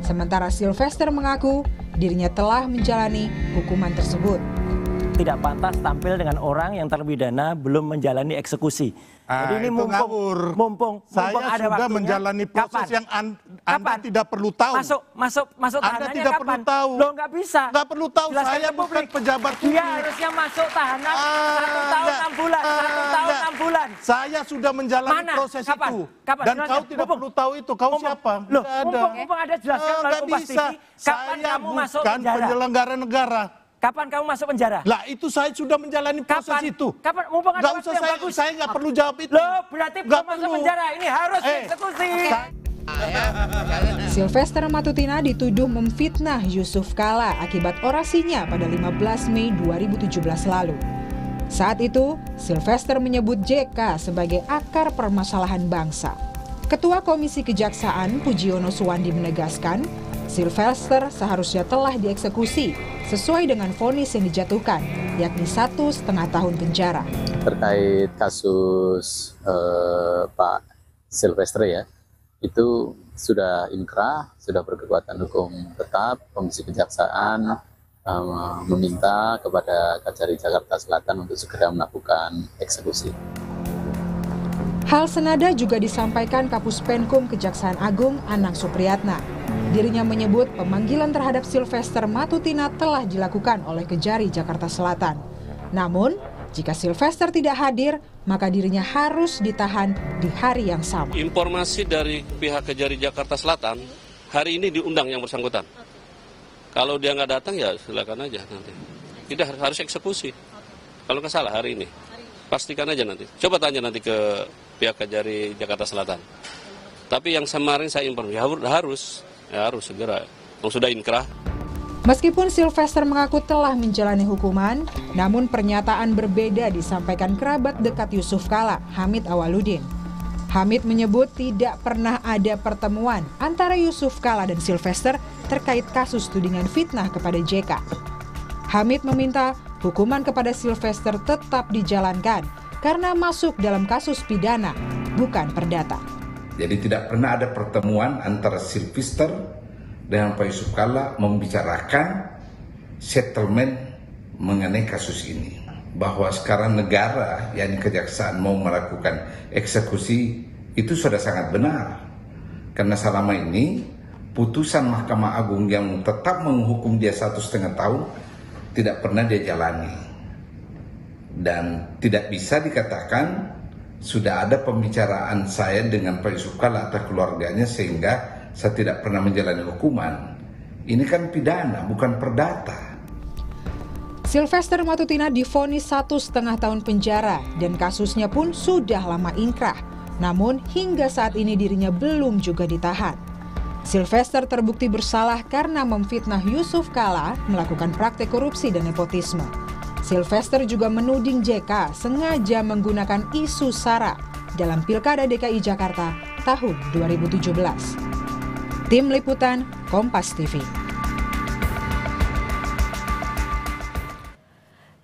Sementara Sylvester mengaku dirinya telah menjalani hukuman tersebut. Tidak pantas tampil dengan orang yang terpidana belum menjalani eksekusi. Jadi ini mumpung saya ada sudah waktunya. menjalani proses yang Anda tidak perlu tahu. Masuk Anda tahanannya tidak kapan? perlu tahu. Loh, nggak bisa. Nggak perlu tahu. Jelaskan Saya ke publik. bukan pejabat publik. Dia harusnya masuk tahanan 1 tahun 6 bulan. 1 tahun 6 bulan. Saya sudah menjalani proses itu. Kapan? Dan kau tidak perlu tahu itu. Kau siapa? Loh, Tidak ada. mumpung ada jelaskan oleh Nggak Kompas bisa. TV. Kapan Saya kamu masuk bukan penjara? penyelenggara negara. Kapan kamu masuk penjara? Lah itu saya sudah menjalani proses itu. Kapan? Mumpung ada waktu yang bagus. Saya nggak perlu jawab itu. Loh, berarti belum masuk penjara. Ini harus eksekusi. Sylvester Matutina dituduh memfitnah Yusuf Kala akibat orasinya pada 15 Mei 2017 lalu. Saat itu, Sylvester menyebut JK sebagai akar permasalahan bangsa. Ketua Komisi Kejaksaan Pujiono Suwandi menegaskan, Sylvester seharusnya telah dieksekusi sesuai dengan vonis yang dijatuhkan, yakni 1,5 tahun penjara. Terkait kasus Pak Sylvester ya, itu sudah inkrah, sudah berkekuatan hukum tetap. Komisi Kejaksaan meminta kepada Kajari Jakarta Selatan untuk segera melakukan eksekusi. Hal senada juga disampaikan Kapus Penkum Kejaksaan Agung Anang Supriyatna. Dirinya menyebut pemanggilan terhadap Sylvester Matutina telah dilakukan oleh Kejari Jakarta Selatan. Namun, jika Sylvester tidak hadir, maka dirinya harus ditahan di hari yang sama. Informasi dari pihak Kejari Jakarta Selatan, hari ini diundang yang bersangkutan. Kalau dia nggak datang ya silakan aja nanti. Tidak harus eksekusi. Kalau nggak salah hari ini. Pastikan aja nanti. Coba tanya nanti ke pihak Kejari Jakarta Selatan. Tapi yang kemarin saya informasi harus segera. Yang sudah inkrah. Meskipun Sylvester mengaku telah menjalani hukuman, namun pernyataan berbeda disampaikan kerabat dekat Yusuf Kala, Hamid Awaludin. Hamid menyebut tidak pernah ada pertemuan antara Yusuf Kala dan Sylvester terkait kasus tudingan fitnah kepada JK. Hamid meminta hukuman kepada Sylvester tetap dijalankan karena masuk dalam kasus pidana, bukan perdata. Jadi tidak pernah ada pertemuan antara Sylvester dengan Pak Yusuf Kala membicarakan settlement mengenai kasus ini. Bahwa sekarang negara, yakni kejaksaan mau melakukan eksekusi, itu sudah sangat benar. Karena selama ini putusan Mahkamah Agung yang tetap menghukum dia 1,5 tahun tidak pernah dia jalani. Dan tidak bisa dikatakan sudah ada pembicaraan saya dengan Pak Yusuf Kalla atau keluarganya sehingga saya tidak pernah menjalani hukuman. Ini kan pidana, bukan perdata. Sylvester Matutina divonis 1,5 tahun penjara dan kasusnya pun sudah lama ingkrah. Namun hingga saat ini dirinya belum juga ditahan. Sylvester terbukti bersalah karena memfitnah Yusuf Kalla melakukan praktek korupsi dan nepotisme. Sylvester juga menuding JK sengaja menggunakan isu SARA dalam Pilkada DKI Jakarta tahun 2017. Tim Liputan Kompas TV.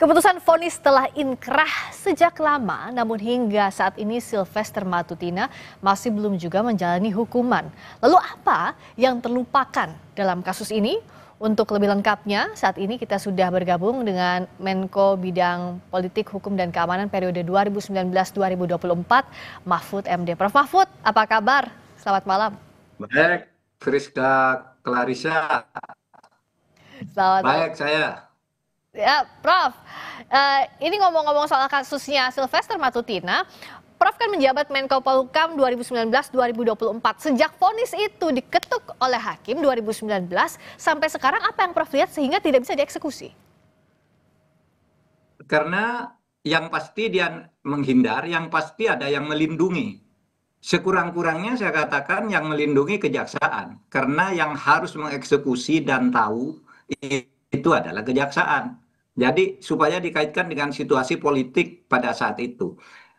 Keputusan vonis telah inkrah sejak lama, namun hingga saat ini Sylvester Matutina masih belum juga menjalani hukuman. Lalu apa yang terlupakan dalam kasus ini? Untuk lebih lengkapnya, saat ini kita sudah bergabung dengan Menko Bidang Politik, Hukum, dan Keamanan periode 2019-2024, Mahfud MD. Prof. Mahfud, apa kabar? Selamat malam. Baik, Friska Clarissa. Selamat baik, saya. Ya, Prof. Ini ngomong-ngomong soal kasusnya Sylvester Matutina, Prof kan menjabat Menko Polhukam 2019-2024. Sejak vonis itu diketuk oleh hakim 2019 sampai sekarang, apa yang Prof lihat sehingga tidak bisa dieksekusi? Karena yang pasti dia menghindar, yang pasti ada yang melindungi. Sekurang-kurangnya saya katakan yang melindungi kejaksaan. Karena yang harus mengeksekusi dan tahu itu adalah kejaksaan. Jadi supaya dikaitkan dengan situasi politik pada saat itu.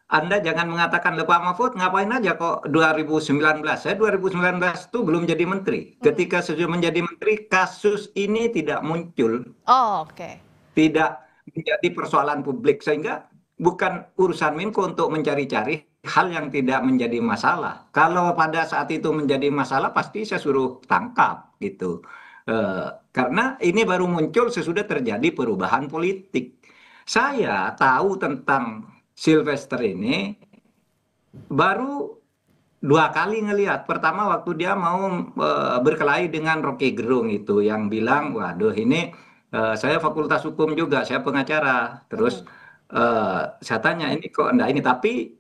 Anda jangan mengatakan, Pak Mahfud ngapain aja kok 2019. Saya 2019 itu belum jadi menteri. Ketika sudah menjadi menteri, kasus ini tidak muncul. Oh, oke. Tidak menjadi persoalan publik. Sehingga bukan urusan Menko untuk mencari-cari hal yang tidak menjadi masalah. Kalau pada saat itu menjadi masalah, pasti saya suruh tangkap gitu. Karena ini baru muncul sesudah terjadi perubahan politik. Saya tahu tentang Sylvester ini baru 2 kali ngelihat. Pertama waktu dia mau berkelahi dengan Rocky Gerung itu, yang bilang, waduh ini saya fakultas hukum juga, saya pengacara. Terus saya tanya, ini kok enggak ini, tapi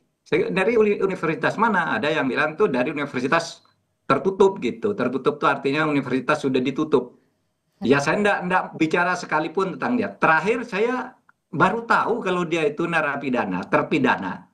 dari universitas mana? Ada yang bilang tuh dari universitas tertutup gitu. Tertutup tuh artinya universitas sudah ditutup. Ya saya enggak bicara sekalipun tentang dia. Terakhir saya baru tahu kalau dia itu narapidana, terpidana.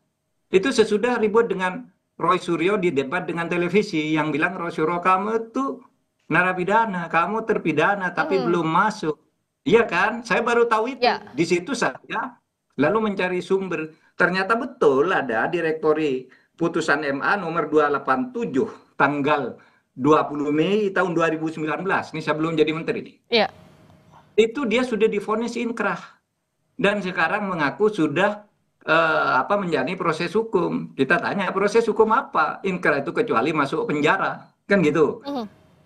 Itu sesudah ribut dengan Roy Suryo di debat dengan televisi, yang bilang, Roy Suryo kamu tuh narapidana, kamu terpidana tapi belum masuk. Iya kan? Saya baru tahu itu. Di situ saya lalu mencari sumber. Ternyata betul ada direktori putusan MA nomor 287 tanggal 20 Mei tahun 2019. Ini saya belum jadi menteri. Iya. Itu dia sudah divonis inkrah. Dan sekarang mengaku sudah menjalani proses hukum. Kita tanya, proses hukum apa? Inkrah itu kecuali masuk penjara, kan gitu.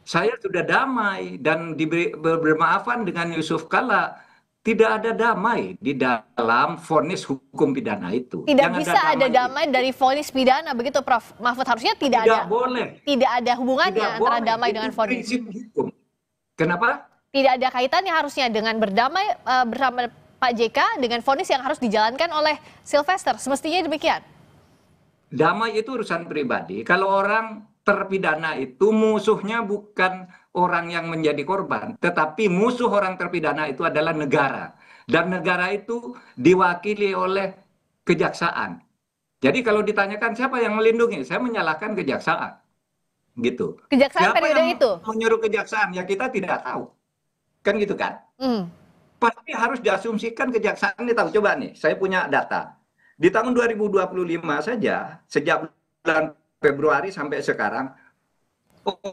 Saya sudah damai dan diberi bermaafan dengan Yusuf Kalla. Tidak ada damai di dalam vonis hukum pidana itu. Tidak bisa ada damai dari vonis pidana, begitu Prof Mahfud? Harusnya tidak boleh. Tidak ada hubungannya antara damai dengan vonis. Kenapa? Tidak ada kaitannya harusnya dengan berdamai bersama Pak JK dengan vonis yang harus dijalankan oleh Sylvester. Semestinya demikian. Damai itu urusan pribadi. Kalau orang terpidana itu musuhnya bukan orang yang menjadi korban, tetapi musuh orang terpidana itu adalah negara. Dan negara itu diwakili oleh kejaksaan. Jadi kalau ditanyakan siapa yang melindungi, saya menyalahkan kejaksaan. Gitu. Kejaksaan siapa periode yang itu menyuruh kejaksaan? Ya kita tidak tahu. Kan gitu kan? Pasti harus diasumsikan kejaksaan ini tahu. Coba nih, saya punya data. Di tahun 2025 saja, sejak bulan Februari sampai sekarang,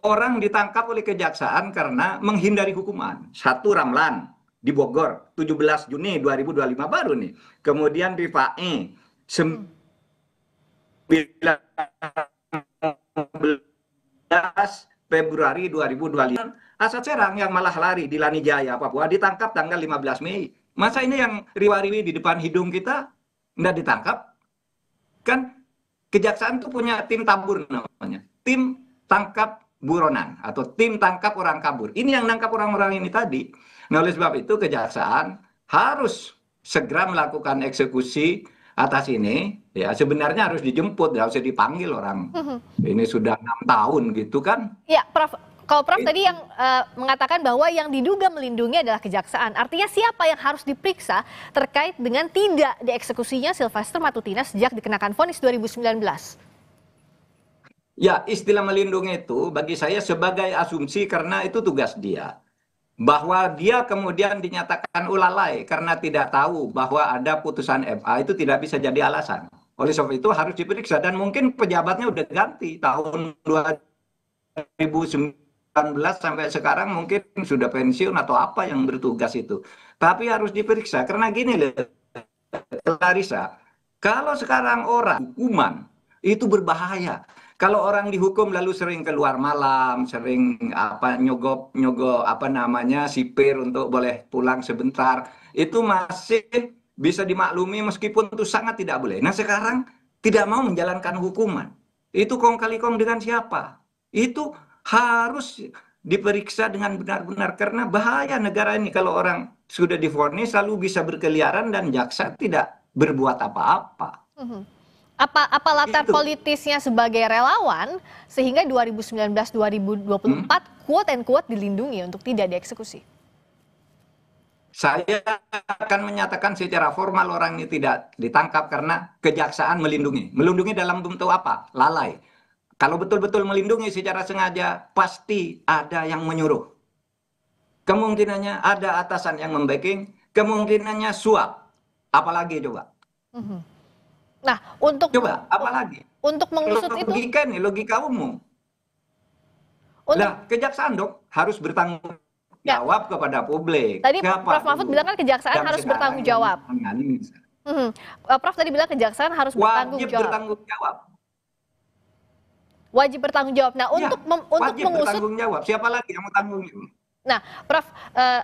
orang ditangkap oleh kejaksaan karena menghindari hukuman. 1 Ramlan di Bogor, 17 Juni 2025 baru nih. Kemudian Rifae, 19 Februari 2025. Asad Serang yang malah lari di Lanijaya, Papua, ditangkap tanggal 15 Mei. Masa ini yang riwa-riwi di depan hidung kita nggak ditangkap? Kan kejaksaan itu punya tim tabur namanya. Tim tangkap buronan atau tim tangkap orang kabur. Ini yang nangkap orang-orang ini tadi. Nah oleh sebab itu kejaksaan harus segera melakukan eksekusi atas ini, ya sebenarnya harus dijemput, nggak usah dipanggil orang. Ini sudah 6 tahun gitu kan? Ya, Prof. Kalau Prof tadi yang mengatakan bahwa yang diduga melindungi adalah kejaksaan, artinya siapa yang harus diperiksa terkait dengan tidak dieksekusinya Sylvester Matutina sejak dikenakan vonis 2019? Ya, istilah melindungi itu bagi saya sebagai asumsi karena itu tugas dia. Bahwa dia kemudian dinyatakan lalai karena tidak tahu bahwa ada putusan MA itu tidak bisa jadi alasan. Oleh sebab itu harus diperiksa dan mungkin pejabatnya udah ganti tahun 2019 sampai sekarang mungkin sudah pensiun atau apa yang bertugas itu. Tapi harus diperiksa karena gini loh, Clarissa, kalau sekarang orang hukuman itu berbahaya. Kalau orang dihukum lalu sering keluar malam, sering nyogok sipir untuk boleh pulang sebentar, itu masih bisa dimaklumi meskipun itu sangat tidak boleh. Nah sekarang tidak mau menjalankan hukuman, itu kong kali kong dengan siapa? Itu harus diperiksa dengan benar-benar karena bahaya negara ini kalau orang sudah divonis lalu bisa berkeliaran dan jaksa tidak berbuat apa-apa. Apa latar politisnya sebagai relawan sehingga 2019-2024 quote and quote dilindungi untuk tidak dieksekusi? Saya akan menyatakan secara formal orang ini tidak ditangkap karena kejaksaan melindungi. Melindungi dalam bentuk apa? Lalai. Kalau betul-betul melindungi secara sengaja, pasti ada yang menyuruh. Kemungkinannya ada atasan yang membacking, kemungkinannya suap. Apalagi coba? Nah, untuk coba apalagi? Untuk mengusut itu logika nih, logika umum. Lah, kejaksaan dong harus bertanggung jawab kepada publik. Tadi Siapa Prof Mahfud bilang kan kejaksaan harus bertanggung jawab. Prof tadi bilang kejaksaan harus bertanggung jawab. Bertanggung jawab. Wajib bertanggung jawab. Nah, untuk wajib mengusut bertanggung jawab. Siapa lagi yang mau tanggung jawab? Nah, Prof,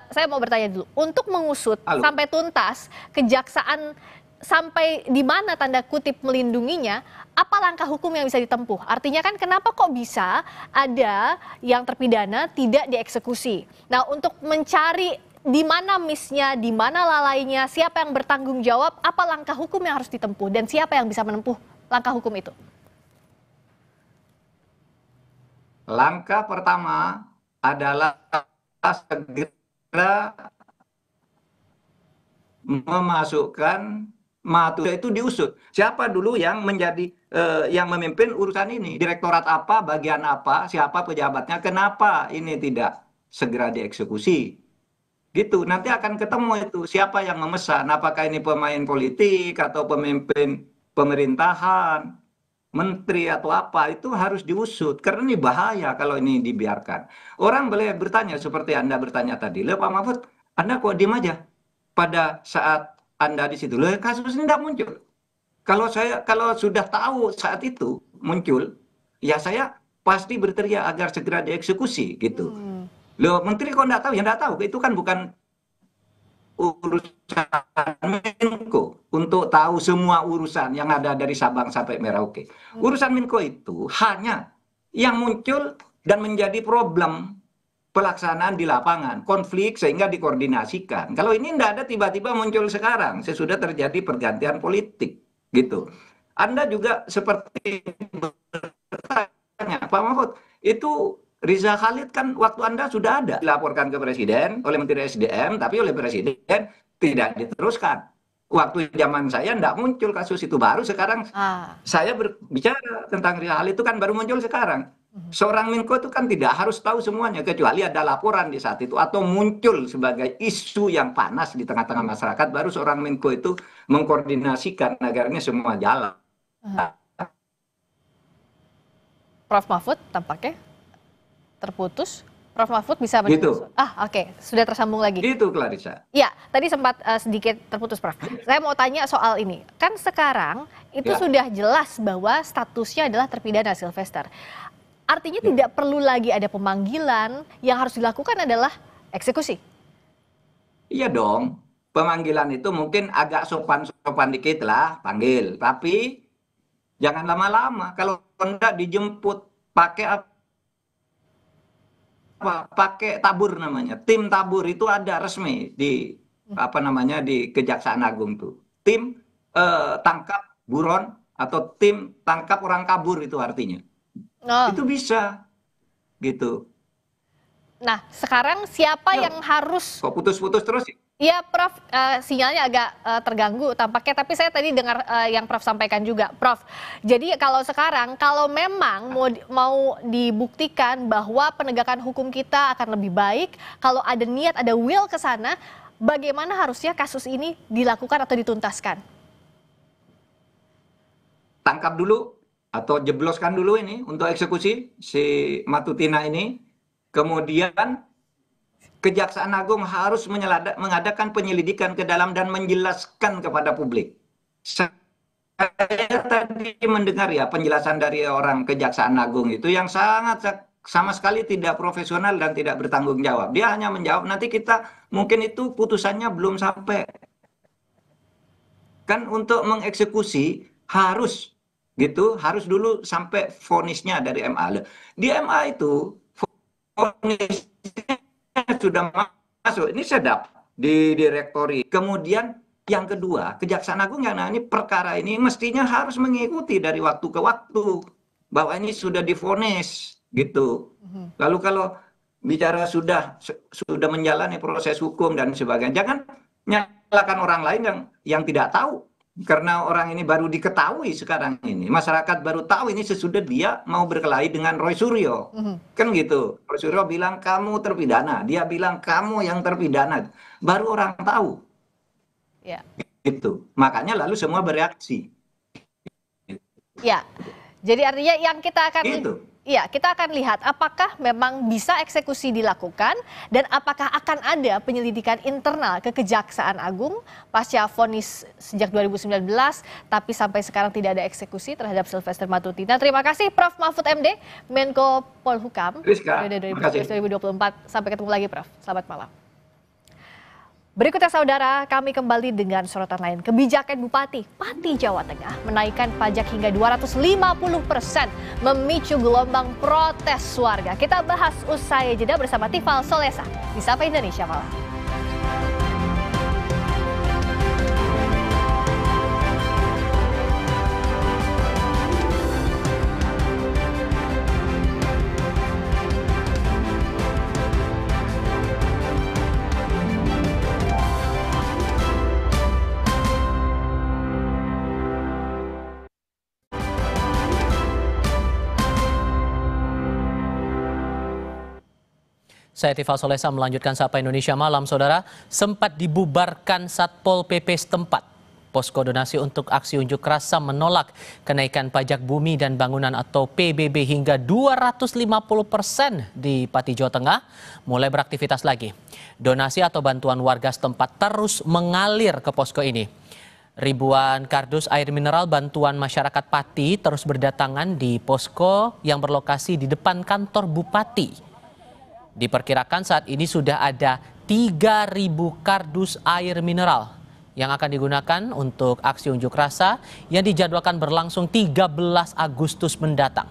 saya mau bertanya dulu. Untuk mengusut sampai tuntas kejaksaan sampai di mana tanda kutip melindunginya, apa langkah hukum yang bisa ditempuh? Artinya kan kenapa kok bisa ada yang terpidana tidak dieksekusi? Nah, untuk mencari di mana miss-nya, di mana lalainya, siapa yang bertanggung jawab, apa langkah hukum yang harus ditempuh dan siapa yang bisa menempuh langkah hukum itu? Langkah pertama adalah segera memasukkan Matutina itu diusut. Siapa dulu yang menjadi yang memimpin urusan ini? Direktorat apa, bagian apa, siapa pejabatnya, kenapa ini tidak segera dieksekusi? Gitu, nanti akan ketemu itu siapa yang memesan, apakah ini pemain politik atau pemimpin pemerintahan, menteri atau apa, itu harus diusut. Karena ini bahaya kalau ini dibiarkan. Orang boleh bertanya seperti Anda bertanya tadi, "Loh Pak Mahfud, Anda kok diam aja pada saat Anda di situ?" Loh, kasus ini tidak muncul. Kalau sudah tahu saat itu muncul, ya saya pasti berteriak agar segera dieksekusi gitu. Loh, menteri kok tidak tahu? Ya tidak tahu. Itu kan bukan urusan Menko untuk tahu semua urusan yang ada dari Sabang sampai Merauke. Urusan Menko itu hanya yang muncul dan menjadi problem pelaksanaan di lapangan, konflik sehingga dikoordinasikan. Kalau ini tidak ada tiba-tiba muncul sekarang, sesudah terjadi pergantian politik, gitu. Anda juga seperti bertanya, Pak Mahfud, itu Riza Khalid kan waktu Anda sudah ada dilaporkan ke Presiden oleh Menteri SDM, tapi oleh Presiden tidak diteruskan. Waktu zaman saya tidak muncul kasus itu, baru sekarang saya berbicara tentang Riza Khalid itu kan baru muncul sekarang. Seorang Menko itu kan tidak harus tahu semuanya, kecuali ada laporan di saat itu atau muncul sebagai isu yang panas di tengah-tengah masyarakat, baru seorang Menko itu mengkoordinasikan agar ini semua jalan. Prof Mahfud tampaknya terputus. Prof Mahfud bisa gitu. Oke, sudah tersambung lagi. Itu Clarissa. Ya, tadi sempat sedikit terputus, Prof. Saya mau tanya soal ini. Kan sekarang itu sudah jelas bahwa statusnya adalah terpidana Sylvester. Artinya tidak perlu lagi ada pemanggilan, yang harus dilakukan adalah eksekusi. Iya dong, pemanggilan itu mungkin agak sopan-sopan dikit lah, panggil. Tapi jangan lama-lama. Kalau Anda dijemput pakai apa? Pakai tabur namanya. Tim tabur itu ada resmi di di Kejaksaan Agung tuh. Tim tangkap buron atau tim tangkap orang kabur itu artinya. Itu bisa gitu. Nah, sekarang siapa yang harus... Kok putus-putus terus sih? Iya, Prof, sinyalnya agak terganggu tampaknya, tapi saya tadi dengar yang Prof sampaikan juga. Prof, jadi kalau sekarang, kalau memang mau dibuktikan bahwa penegakan hukum kita akan lebih baik, kalau ada niat, ada will ke sana, bagaimana harusnya kasus ini dilakukan atau dituntaskan? Tangkap dulu atau jebloskan dulu ini untuk eksekusi si Matutina ini, kemudian Kejaksaan Agung harus mengadakan penyelidikan ke dalam dan menjelaskan kepada publik. Saya tadi mendengar ya penjelasan dari orang Kejaksaan Agung itu yang sangat sama sekali tidak profesional dan tidak bertanggung jawab. Dia hanya menjawab nanti kita mungkin itu putusannya belum sampai. Kan untuk mengeksekusi harus gitu, harus dulu sampai vonisnya dari MA. Di MA itu vonisnya sudah masuk, ini sedap di direktori. Kemudian yang kedua, Kejaksaan Agung yang ini perkara ini mestinya harus mengikuti dari waktu ke waktu bahwa ini sudah divonis gitu. Lalu kalau bicara sudah menjalani proses hukum dan sebagainya, jangan nyalakan orang lain yang tidak tahu. Karena orang ini baru diketahui sekarang ini. Masyarakat baru tahu ini sesudah dia mau berkelahi dengan Roy Suryo. Kan gitu. Roy Suryo bilang kamu terpidana. Dia bilang kamu yang terpidana. Baru orang tahu. Ya. Gitu. Makanya lalu semua bereaksi. Ya. Jadi artinya yang kita akan... Gitu. Ya, kita akan lihat apakah memang bisa eksekusi dilakukan dan apakah akan ada penyelidikan internal ke Kejaksaan Agung pasca vonis sejak 2019 tapi sampai sekarang tidak ada eksekusi terhadap Sylvester Matutina. Terima kasih Prof. Mahfud MD, Menko Polhukam periode 2024. Sampai ketemu lagi Prof. Selamat malam. Berikutnya saudara, kami kembali dengan sorotan lain. Kebijakan Bupati Pati Jawa Tengah menaikkan pajak hingga 250% memicu gelombang protes warga. Kita bahas usai jeda bersama Tifal Solesa di Sapa Indonesia Malam. Saya Tifal Solesa melanjutkan Sapa Indonesia Malam, saudara. Sempat dibubarkan Satpol PP setempat. Posko donasi untuk aksi unjuk rasa menolak kenaikan pajak bumi dan bangunan atau PBB hingga 250% di Pati Jawa Tengah mulai beraktivitas lagi. Donasi atau bantuan warga setempat terus mengalir ke posko ini. Ribuan kardus air mineral bantuan masyarakat Pati terus berdatangan di posko yang berlokasi di depan kantor Bupati. Diperkirakan saat ini sudah ada 3.000 kardus air mineral yang akan digunakan untuk aksi unjuk rasa yang dijadwalkan berlangsung 13 Agustus mendatang.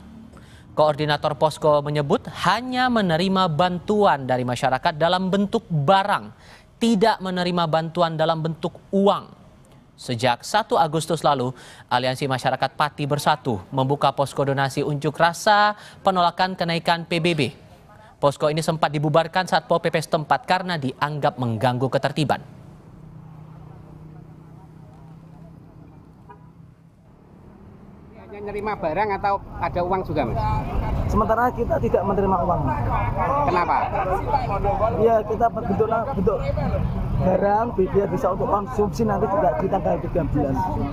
Koordinator posko menyebut hanya menerima bantuan dari masyarakat dalam bentuk barang, tidak menerima bantuan dalam bentuk uang. Sejak 1 Agustus lalu, Aliansi Masyarakat Pati Bersatu membuka posko donasi unjuk rasa penolakan kenaikan PBB. Posko ini sempat dibubarkan Satpol PP setempat karena dianggap mengganggu ketertiban. Hanya menerima barang atau ada uang juga, Mas? Sementara kita tidak menerima uang. Kenapa? Ya kita bentuk barang biar bisa untuk konsumsi nanti juga di tanggal 13.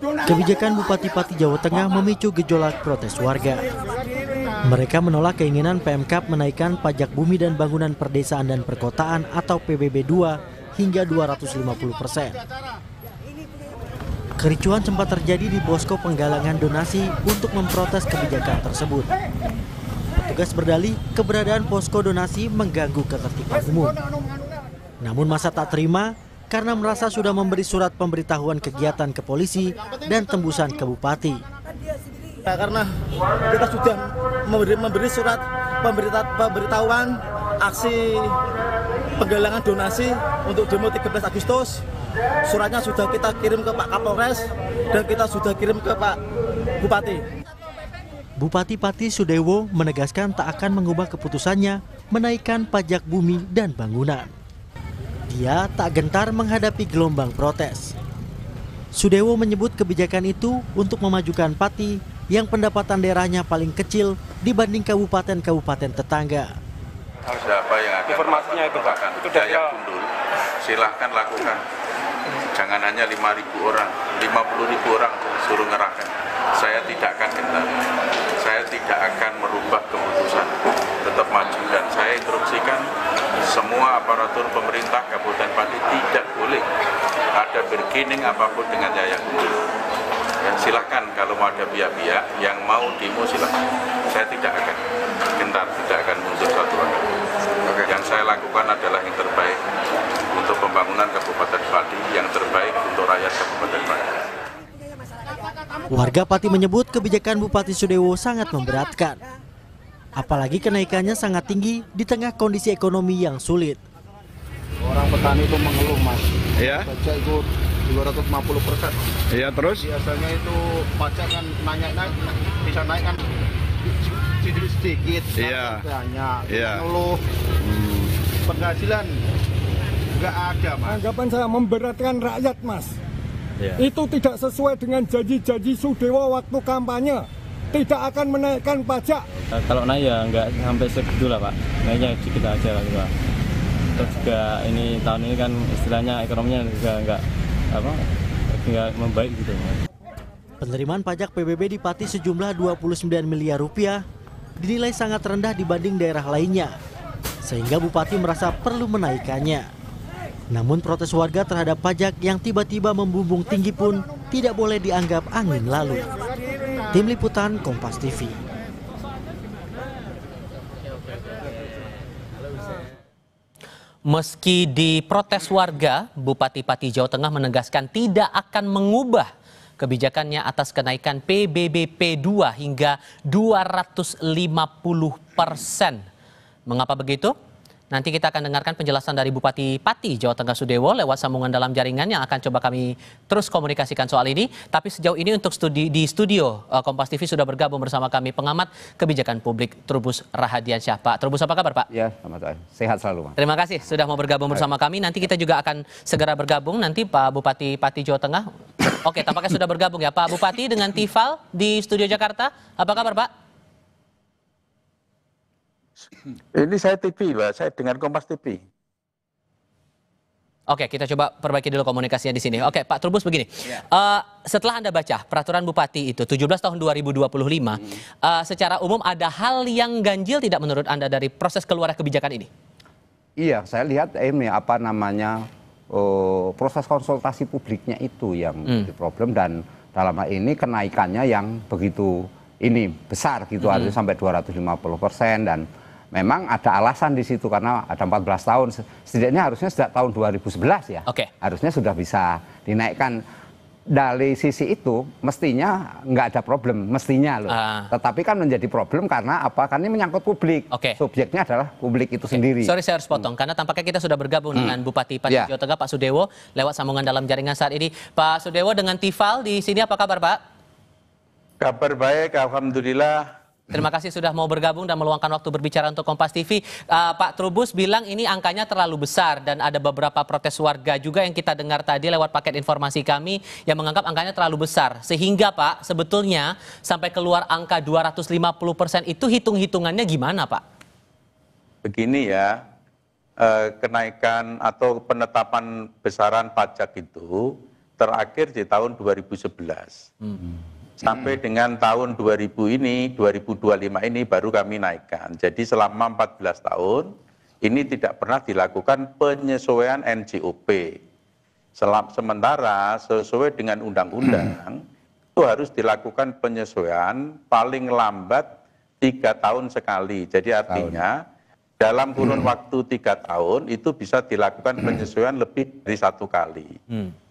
Kebijakan Bupati Pati Jawa Tengah memicu gejolak protes warga. Mereka menolak keinginan Pemkab menaikkan pajak bumi dan bangunan perdesaan dan perkotaan atau PBB 2 hingga 250%. Kericuhan sempat terjadi di posko penggalangan donasi untuk memprotes kebijakan tersebut. Petugas berdalih keberadaan posko donasi mengganggu ketertiban umum. Namun massa tak terima karena merasa sudah memberi surat pemberitahuan kegiatan ke polisi dan tembusan ke Bupati. Ya, karena kita sudah memberi surat pemberitahuan aksi penggalangan donasi untuk demo 13 Agustus. Suratnya sudah kita kirim ke Pak Kapolres dan kita sudah kirim ke Pak Bupati. Bupati Pati Sudewo menegaskan tak akan mengubah keputusannya menaikkan pajak bumi dan bangunan. Dia tak gentar menghadapi gelombang protes. Sudewo menyebut kebijakan itu untuk memajukan Pati yang pendapatan daerahnya paling kecil dibanding kabupaten-kabupaten tetangga. Siapa yang akan informasinya itu Pak? Itu daya gundul, silahkan lakukan. Jangan hanya 5.000 orang, 50.000 orang suruh ngerahkan. Saya tidak akan gentar, saya tidak akan merubah keputusan, tetap maju. Dan saya instruksikan semua aparatur pemerintah Kabupaten Pati tidak boleh ada bergening apapun dengan Yayak Gundul. Ya, silahkan kalau mau ada pihak-pihak yang mau demo silahkan. Saya tidak akan gentar, tidak akan mundur satu langkah. Yang saya lakukan adalah yang terbaik untuk pembangunan Kabupaten Pati, yang terbaik untuk rakyat Kabupaten Pati. Warga Pati menyebut kebijakan Bupati Sudewo sangat memberatkan. Apalagi kenaikannya sangat tinggi di tengah kondisi ekonomi yang sulit. Orang petani itu mengeluh, Mas. Iya. Pajak itu 250%. Iya, terus? Biasanya itu pajak kan naik, bisa naik kan sedikit. Iya. Banyak. Iya. Mengeluh. Penghasilan nggak ada, Mas. Anggapan saya memberatkan rakyat, Mas. Ya. Itu tidak sesuai dengan janji-janji Sudewo waktu kampanye. Tidak akan menaikkan pajak. Kalau naik ya nggak sampai segitu lah Pak. Naiknya dikit aja lah gitu. Terus juga ini tahun ini kan istilahnya ekonominya juga nggak membaik gitu. Penerimaan pajak PBB di Pati sejumlah 29 miliar rupiah dinilai sangat rendah dibanding daerah lainnya. Sehingga Bupati merasa perlu menaikkannya. Namun protes warga terhadap pajak yang tiba-tiba membumbung tinggi pun tidak boleh dianggap angin lalu. Tim Liputan Kompas TV. Meski diprotes warga, Bupati Pati Jawa Tengah menegaskan tidak akan mengubah kebijakannya atas kenaikan PBB P2 hingga 250%. Mengapa begitu? Nanti kita akan dengarkan penjelasan dari Bupati Pati Jawa Tengah Sudewo lewat sambungan dalam jaringan yang akan coba kami terus komunikasikan soal ini. Tapi sejauh ini untuk di studio Kompas TV sudah bergabung bersama kami pengamat kebijakan publik Trubus Rahadiansyah. Pak Trubus, apa kabar Pak? Ya, selamat sore. Sehat selalu Pak. Terima kasih sudah mau bergabung bersama kami. Nanti kita juga akan segera bergabung nanti Pak Bupati Pati Jawa Tengah. Oke, tampaknya sudah bergabung ya Pak Bupati dengan Tifal di studio Jakarta. Apa kabar Pak? Ini saya TV, Pak. Saya dengan Kompas TV. Oke, kita coba perbaiki dulu komunikasinya di sini. Oke, Pak Trubus begini. Setelah Anda baca peraturan Bupati itu 17 tahun 2025, secara umum ada hal yang ganjil tidak menurut Anda dari proses keluar kebijakan ini? Iya, saya lihat ini proses konsultasi publiknya itu yang jadi problem, dan dalam hal ini kenaikannya yang begitu ini besar gitu, harusnya sampai 250%, dan memang ada alasan di situ karena ada 14 tahun, setidaknya harusnya sejak tahun 2011 ya, harusnya sudah bisa dinaikkan. Dari sisi itu mestinya nggak ada problem, mestinya loh. Tetapi kan menjadi problem karena apa? Karena ini menyangkut publik, subjeknya adalah publik itu sendiri. Sorry saya harus potong, karena tampaknya kita sudah bergabung dengan Bupati Pati Jawa Tengah Pak Sudewo lewat sambungan dalam jaringan saat ini. Pak Sudewo dengan Tifal di sini, apa kabar Pak? Kabar baik, alhamdulillah. Terima kasih sudah mau bergabung dan meluangkan waktu berbicara untuk Kompas TV. Pak Trubus bilang ini angkanya terlalu besar dan ada beberapa protes warga juga yang kita dengar tadi lewat paket informasi kami yang menganggap angkanya terlalu besar. Sehingga Pak, sebetulnya sampai keluar angka 250% itu hitung-hitungannya gimana Pak? Begini ya, kenaikan atau penetapan besaran pajak itu terakhir di tahun 2011. Sampai dengan tahun 2000 ini, 2025 ini baru kami naikkan. Jadi selama 14 tahun ini tidak pernah dilakukan penyesuaian NJOP. Sementara sesuai dengan undang-undang itu harus dilakukan penyesuaian paling lambat 3 tahun sekali. Jadi artinya dalam kurun waktu 3 tahun itu bisa dilakukan penyesuaian lebih dari 1 kali.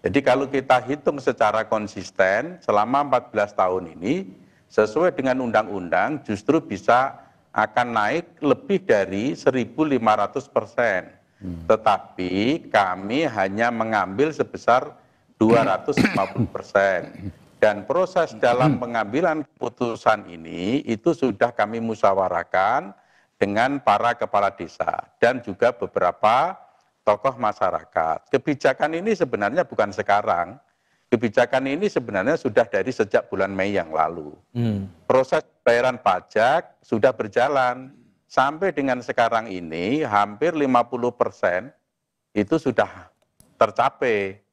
Jadi kalau kita hitung secara konsisten selama 14 tahun ini sesuai dengan undang-undang justru bisa akan naik lebih dari 1.500%. Tetapi kami hanya mengambil sebesar 250%. Dan proses dalam pengambilan keputusan ini itu sudah kami musyawarahkan dengan para kepala desa dan juga beberapa tokoh masyarakat. Kebijakan ini sebenarnya bukan sekarang. Kebijakan ini sebenarnya sudah dari sejak bulan Mei yang lalu. Proses bayaran pajak sudah berjalan. Sampai dengan sekarang ini hampir 50% itu sudah tercapai.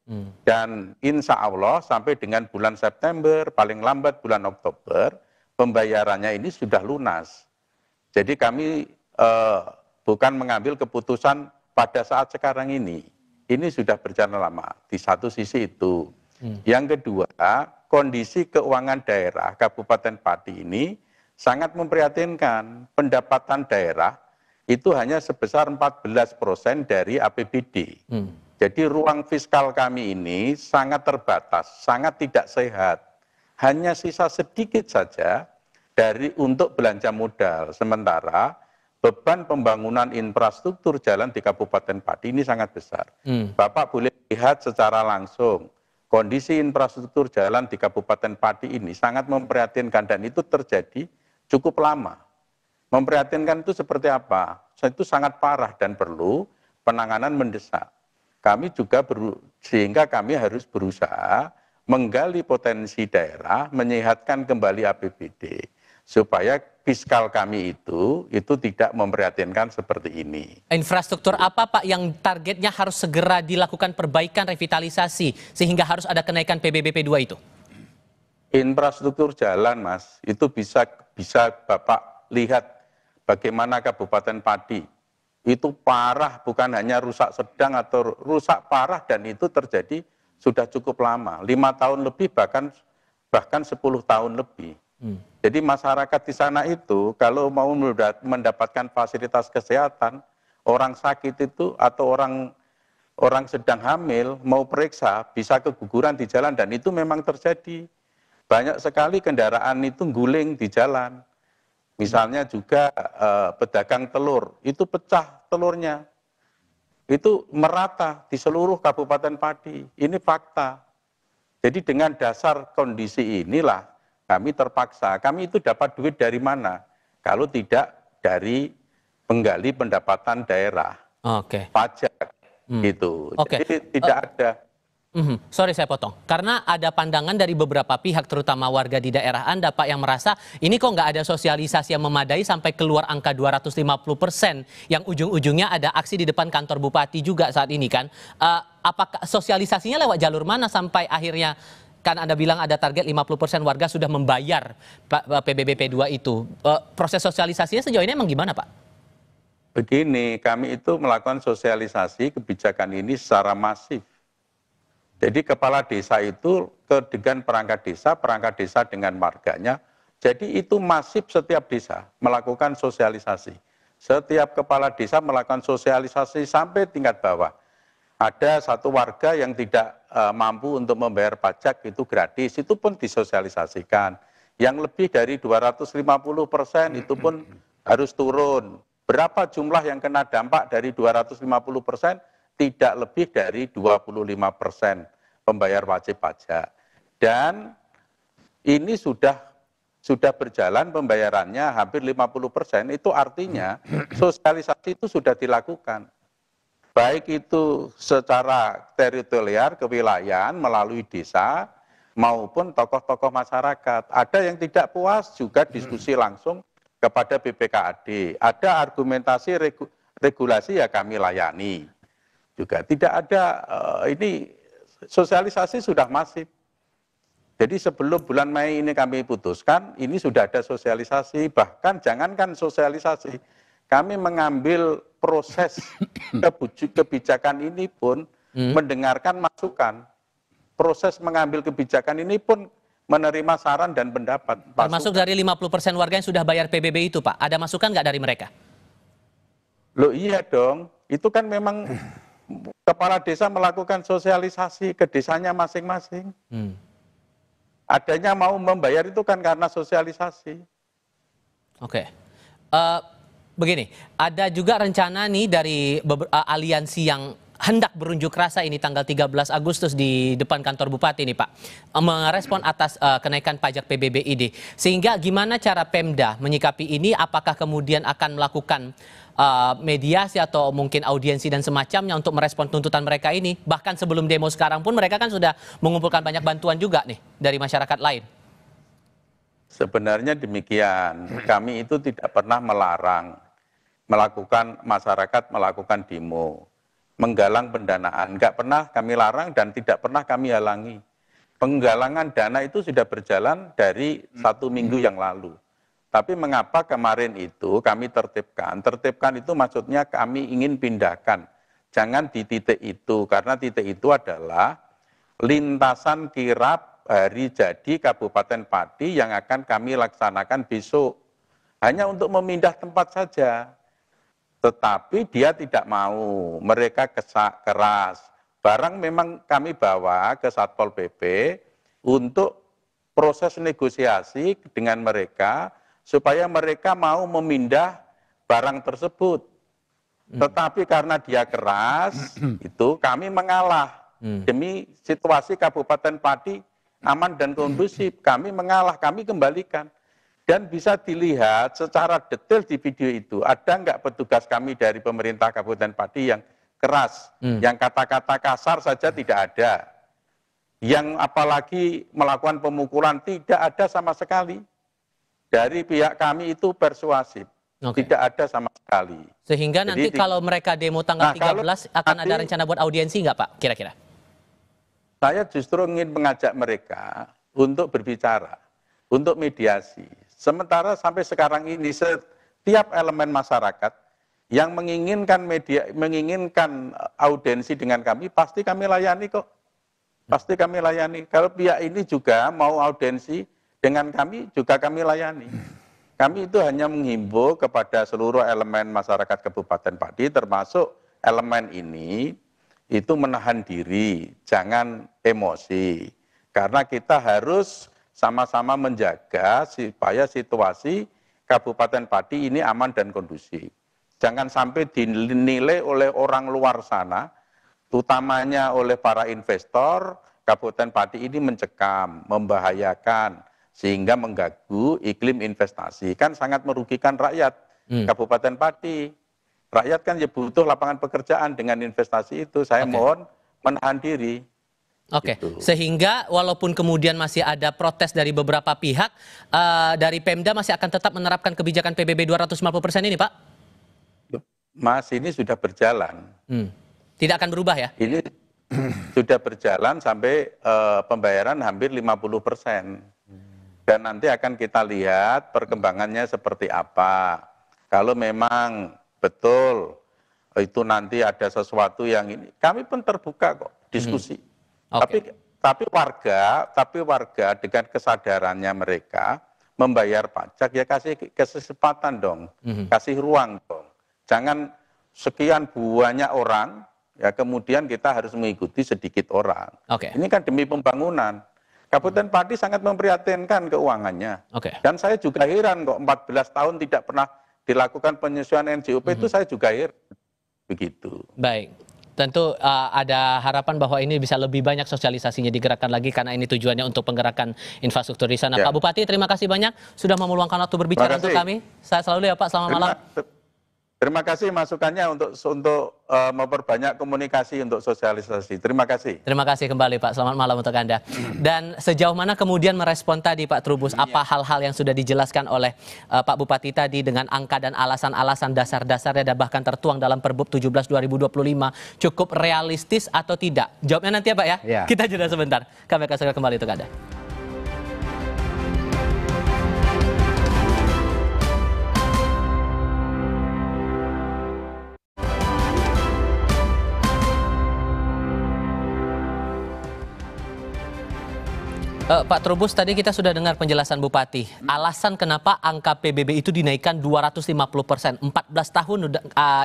Dan insya Allah sampai dengan bulan September, paling lambat bulan Oktober, pembayarannya ini sudah lunas. Jadi kami bukan mengambil keputusan pada saat sekarang ini. Ini sudah berjalan lama. Di satu sisi itu. Yang kedua, kondisi keuangan daerah Kabupaten Pati ini sangat memprihatinkan. Pendapatan daerah itu hanya sebesar 14% dari APBD. Jadi ruang fiskal kami ini sangat terbatas, sangat tidak sehat. Hanya sisa sedikit saja untuk belanja modal. Sementara beban pembangunan infrastruktur jalan di Kabupaten Pati ini sangat besar. Bapak boleh lihat secara langsung kondisi infrastruktur jalan di Kabupaten Pati ini sangat memprihatinkan dan itu terjadi cukup lama. Memprihatinkan itu seperti apa? Itu sangat parah dan perlu penanganan mendesak. Kami juga sehingga kami harus berusaha menggali potensi daerah, menyehatkan kembali APBD supaya fiskal kami itu tidak memprihatinkan seperti ini. Infrastruktur apa Pak yang targetnya harus segera dilakukan perbaikan revitalisasi sehingga harus ada kenaikan PBBP 2 itu? Infrastruktur jalan Mas, itu bisa Bapak lihat bagaimana Kabupaten Pati. Itu parah, bukan hanya rusak sedang atau rusak parah dan itu terjadi sudah cukup lama. 5 tahun lebih bahkan 10 tahun lebih. Jadi masyarakat di sana itu kalau mau mendapatkan fasilitas kesehatan, orang sakit itu atau orang sedang hamil mau periksa bisa keguguran di jalan dan itu memang terjadi. Banyak sekali kendaraan itu guling di jalan. Misalnya juga pedagang telur, itu pecah telurnya. Itu merata di seluruh Kabupaten Pati. Ini fakta. Jadi dengan dasar kondisi inilah kami terpaksa. Kami itu dapat duit dari mana? Kalau tidak dari penggali pendapatan daerah. Pajak gitu. Jadi tidak ada. Sorry saya potong, karena ada pandangan dari beberapa pihak terutama warga di daerah Anda Pak yang merasa ini kok nggak ada sosialisasi yang memadai sampai keluar angka 250% yang ujung-ujungnya ada aksi di depan kantor Bupati juga saat ini kan. Apakah sosialisasinya lewat jalur mana sampai akhirnya kan Anda bilang ada target 50% warga sudah membayar PBBP 2 itu. Proses sosialisasinya sejauh ini emang gimana Pak? Begini, kami itu melakukan sosialisasi kebijakan ini secara masif. Jadi kepala desa itu dengan perangkat desa dengan warganya. Jadi itu masif setiap desa melakukan sosialisasi. Setiap kepala desa melakukan sosialisasi sampai tingkat bawah. Ada satu warga yang tidak mampu untuk membayar pajak itu gratis, itu pun disosialisasikan. Yang lebih dari 250% itu pun harus turun. Berapa jumlah yang kena dampak dari 250%? Tidak lebih dari 25% pembayar wajib pajak. Dan ini sudah berjalan pembayarannya hampir 50%, itu artinya sosialisasi itu sudah dilakukan. Baik itu secara teritorial, kewilayahan, melalui desa, maupun tokoh-tokoh masyarakat. Ada yang tidak puas juga diskusi langsung kepada BPKAD. Ada argumentasi regulasi ya kami layani. Juga tidak ada, ini sosialisasi sudah masif. Jadi sebelum bulan Mei ini kami putuskan, ini sudah ada sosialisasi. Bahkan jangankan sosialisasi, kami mengambil proses kebijakan ini pun mendengarkan masukan. Proses mengambil kebijakan ini pun menerima saran dan pendapat. Termasuk dari 50% warga yang sudah bayar PBB itu Pak, ada masukan nggak dari mereka? Loh iya dong, itu kan memang kepala desa melakukan sosialisasi ke desanya masing-masing. Adanya mau membayar itu kan karena sosialisasi. Oke. Begini, ada juga rencana nih dari aliansi yang hendak berunjuk rasa ini tanggal 13 Agustus di depan kantor Bupati nih Pak, merespon atas kenaikan pajak PBBID. Sehingga gimana cara Pemda menyikapi ini? Apakah kemudian akan melakukan mediasi atau mungkin audiensi dan semacamnya untuk merespon tuntutan mereka ini? Bahkan sebelum demo sekarang pun mereka kan sudah mengumpulkan banyak bantuan juga nih dari masyarakat lain. Sebenarnya demikian, kami itu tidak pernah melarang masyarakat melakukan demo, menggalang pendanaan, nggak pernah kami larang dan tidak pernah kami halangi. Penggalangan dana itu sudah berjalan dari 1 minggu yang lalu. Tapi mengapa kemarin itu kami tertibkan? Tertibkan itu maksudnya kami ingin pindahkan. Jangan di titik itu, karena titik itu adalah lintasan kirap hari jadi Kabupaten Pati yang akan kami laksanakan besok. Hanya untuk memindah tempat saja. Tetapi dia tidak mau, mereka keras. Barang memang kami bawa ke Satpol PP untuk proses negosiasi dengan mereka, supaya mereka mau memindah barang tersebut. Tetapi karena dia keras, itu kami mengalah. Demi situasi Kabupaten Pati aman dan kondusif, kami mengalah, kami kembalikan. Dan bisa dilihat secara detail di video itu, ada nggak petugas kami dari pemerintah Kabupaten Pati yang keras, yang kata-kata kasar saja tidak ada. Yang apalagi melakukan pemukulan tidak ada sama sekali. Dari pihak kami itu persuasif, tidak ada sama sekali. Sehingga nanti kalau mereka demo tanggal 13 akan ada rencana buat audiensi nggak Pak, kira-kira? Saya justru ingin mengajak mereka untuk berbicara, untuk mediasi. Sementara sampai sekarang ini setiap elemen masyarakat yang menginginkan audiensi dengan kami, pasti kami layani kok. Pasti kami layani. Kalau pihak ini juga mau audiensi dengan kami, juga kami layani. Kami itu hanya menghimbau kepada seluruh elemen masyarakat Kabupaten Pati, termasuk elemen ini, itu menahan diri, jangan emosi. Karena kita harus sama-sama menjaga supaya situasi Kabupaten Pati ini aman dan kondusif. Jangan sampai dinilai oleh orang luar sana, utamanya oleh para investor, Kabupaten Pati ini mencekam, membahayakan, sehingga mengganggu iklim investasi. Kan sangat merugikan rakyat Kabupaten Pati. Rakyat kan ya butuh lapangan pekerjaan dengan investasi itu. Saya mohon menahan diri. Oke, sehingga walaupun kemudian masih ada protes dari beberapa pihak, dari Pemda masih akan tetap menerapkan kebijakan PBB 250% ini, Pak? Mas, ini sudah berjalan. Tidak akan berubah ya? Ini sudah berjalan sampai pembayaran hampir 50%. Dan nanti akan kita lihat perkembangannya seperti apa. Kalau memang betul itu nanti ada sesuatu yang ini, kami pun terbuka kok diskusi. Tapi warga dengan kesadarannya mereka membayar pajak ya kasih kesempatan dong, kasih ruang dong. Jangan sekian banyak orang ya kemudian kita harus mengikuti sedikit orang. Ini kan demi pembangunan. Kabupaten Pati sangat memprihatinkan keuangannya. Dan saya juga heran kok 14 tahun tidak pernah dilakukan penyesuaian NJOP itu saya juga heran. Begitu. Baik. Tentu ada harapan bahwa ini bisa lebih banyak sosialisasinya digerakkan lagi karena ini tujuannya untuk penggerakan infrastruktur di sana. Pak Bupati, terima kasih banyak sudah meluangkan waktu berbicara untuk kami. Saya selalu ya Pak, selamat malam. Terima kasih masukannya untuk memperbanyak komunikasi untuk sosialisasi. Terima kasih. Terima kasih kembali Pak, selamat malam untuk Anda. Dan sejauh mana kemudian merespon tadi Pak Trubus, apa hal-hal yang sudah dijelaskan oleh Pak Bupati tadi dengan angka dan alasan-alasan dasar-dasarnya dan bahkan tertuang dalam Perbup 17/2025 cukup realistis atau tidak? Jawabnya nanti ya Pak ya? Kita jeda sebentar, kami akan segera kembali untuk Anda. Pak Trubus, tadi kita sudah dengar penjelasan Bupati. Alasan kenapa angka PBB itu dinaikkan 250%. 14 tahun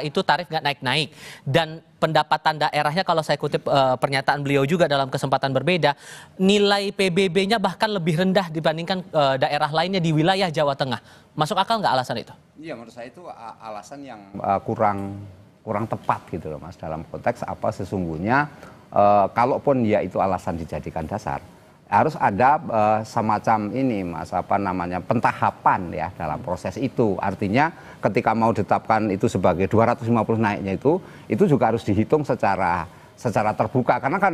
itu tarif nggak naik-naik. Dan pendapatan daerahnya, kalau saya kutip pernyataan beliau juga dalam kesempatan berbeda, nilai PBB-nya bahkan lebih rendah dibandingkan daerah lainnya di wilayah Jawa Tengah. Masuk akal nggak alasan itu? Iya, menurut saya itu alasan yang kurang tepat gitu loh Mas, dalam konteks apa sesungguhnya kalaupun ya itu alasan dijadikan dasar, harus ada semacam ini Mas, pentahapan ya dalam proses itu. Artinya ketika mau ditetapkan itu sebagai 250 naiknya itu juga harus dihitung secara terbuka, karena kan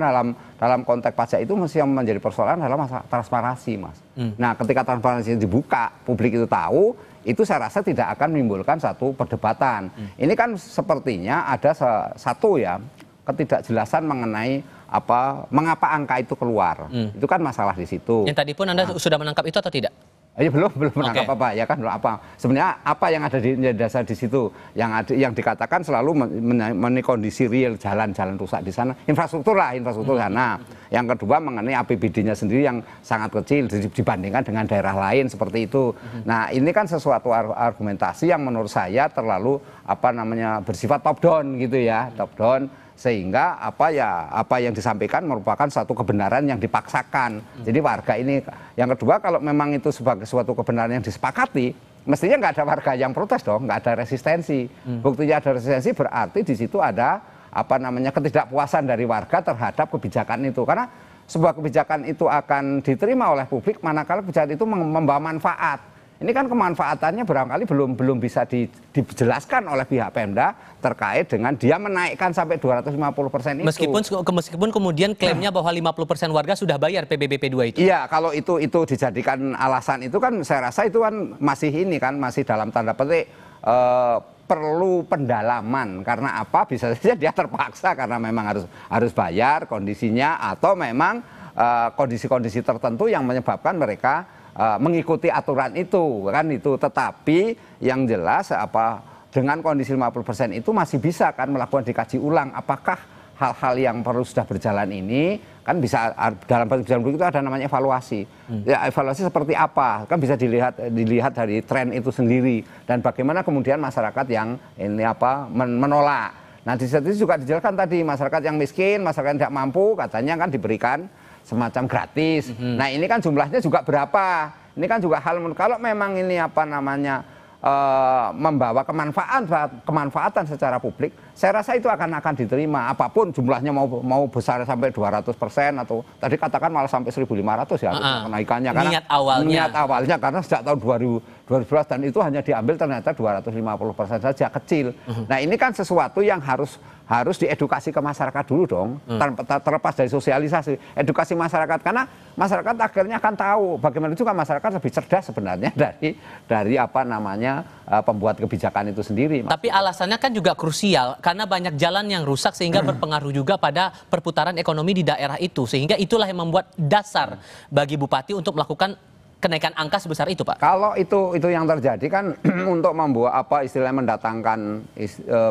dalam konteks pajak itu mesti yang menjadi persoalan adalah masalah transparansi Mas. Nah, ketika transparansi dibuka, publik itu tahu, itu saya rasa tidak akan menimbulkan satu perdebatan. Ini kan sepertinya ada satu ya ketidakjelasan mengenai mengapa angka itu keluar. Itu kan masalah di situ. Yang tadi pun Anda sudah menangkap itu atau tidak? Belum menangkap apa ya kan, sebenarnya apa yang ada di dasar di situ yang dikatakan selalu mengenai kondisi real, jalan-jalan rusak di sana, infrastruktur sana. Yang kedua mengenai APBD-nya sendiri yang sangat kecil dibandingkan dengan daerah lain seperti itu. Nah, ini kan sesuatu argumentasi yang menurut saya terlalu bersifat top down gitu ya, top down, sehingga apa yang disampaikan merupakan satu kebenaran yang dipaksakan. Jadi warga ini, yang kedua kalau memang itu sebagai suatu kebenaran yang disepakati, mestinya nggak ada warga yang protes dong, nggak ada resistensi. Buktinya ada resistensi berarti di situ ada ketidakpuasan dari warga terhadap kebijakan itu, karena sebuah kebijakan itu akan diterima oleh publik manakala kebijakan itu membawa manfaat. Ini kan kemanfaatannya barangkali belum bisa dijelaskan oleh pihak Pemda terkait dengan dia menaikkan sampai 250% itu. Meskipun kemudian klaimnya bahwa 50% warga sudah bayar PBB P2 itu. Iya, kalau itu dijadikan alasan itu kan saya rasa itu kan masih dalam tanda petik perlu pendalaman. Karena apa? Bisa saja dia terpaksa karena memang harus bayar kondisinya, atau memang kondisi-kondisi tertentu yang menyebabkan mereka mengikuti aturan itu kan itu. Tetapi yang jelas dengan kondisi 50% itu masih bisa kan melakukan dikaji ulang apakah hal-hal yang perlu sudah berjalan ini kan bisa dalam perjalanan berikut itu ada namanya evaluasi. Ya, evaluasi seperti apa kan bisa dilihat dari tren itu sendiri, dan bagaimana kemudian masyarakat yang menolak. Nah, di situ juga dijelaskan tadi masyarakat yang miskin, masyarakat yang tidak mampu katanya kan diberikan semacam gratis. Nah, ini kan jumlahnya juga berapa? Ini kan juga hal, kalau memang ini membawa kemanfaatan secara publik, saya rasa itu akan diterima. Apapun jumlahnya mau besar sampai 200% atau tadi katakan malah sampai 1.500 ya kenaikannya, karena niat awalnya karena sejak tahun 2012 dan itu hanya diambil ternyata 250% saja, kecil. Nah, ini kan sesuatu yang harus diedukasi ke masyarakat dulu dong, terlepas dari sosialisasi, edukasi masyarakat, karena masyarakat akhirnya akan tahu bagaimana juga masyarakat lebih cerdas sebenarnya dari pembuat kebijakan itu sendiri. Tapi alasannya kan juga krusial karena banyak jalan yang rusak sehingga berpengaruh juga pada perputaran ekonomi di daerah itu, sehingga itulah yang membuat dasar bagi Bupati untuk melakukan kenaikan angka sebesar itu, Pak. Kalau itu yang terjadi kan untuk membuat istilahnya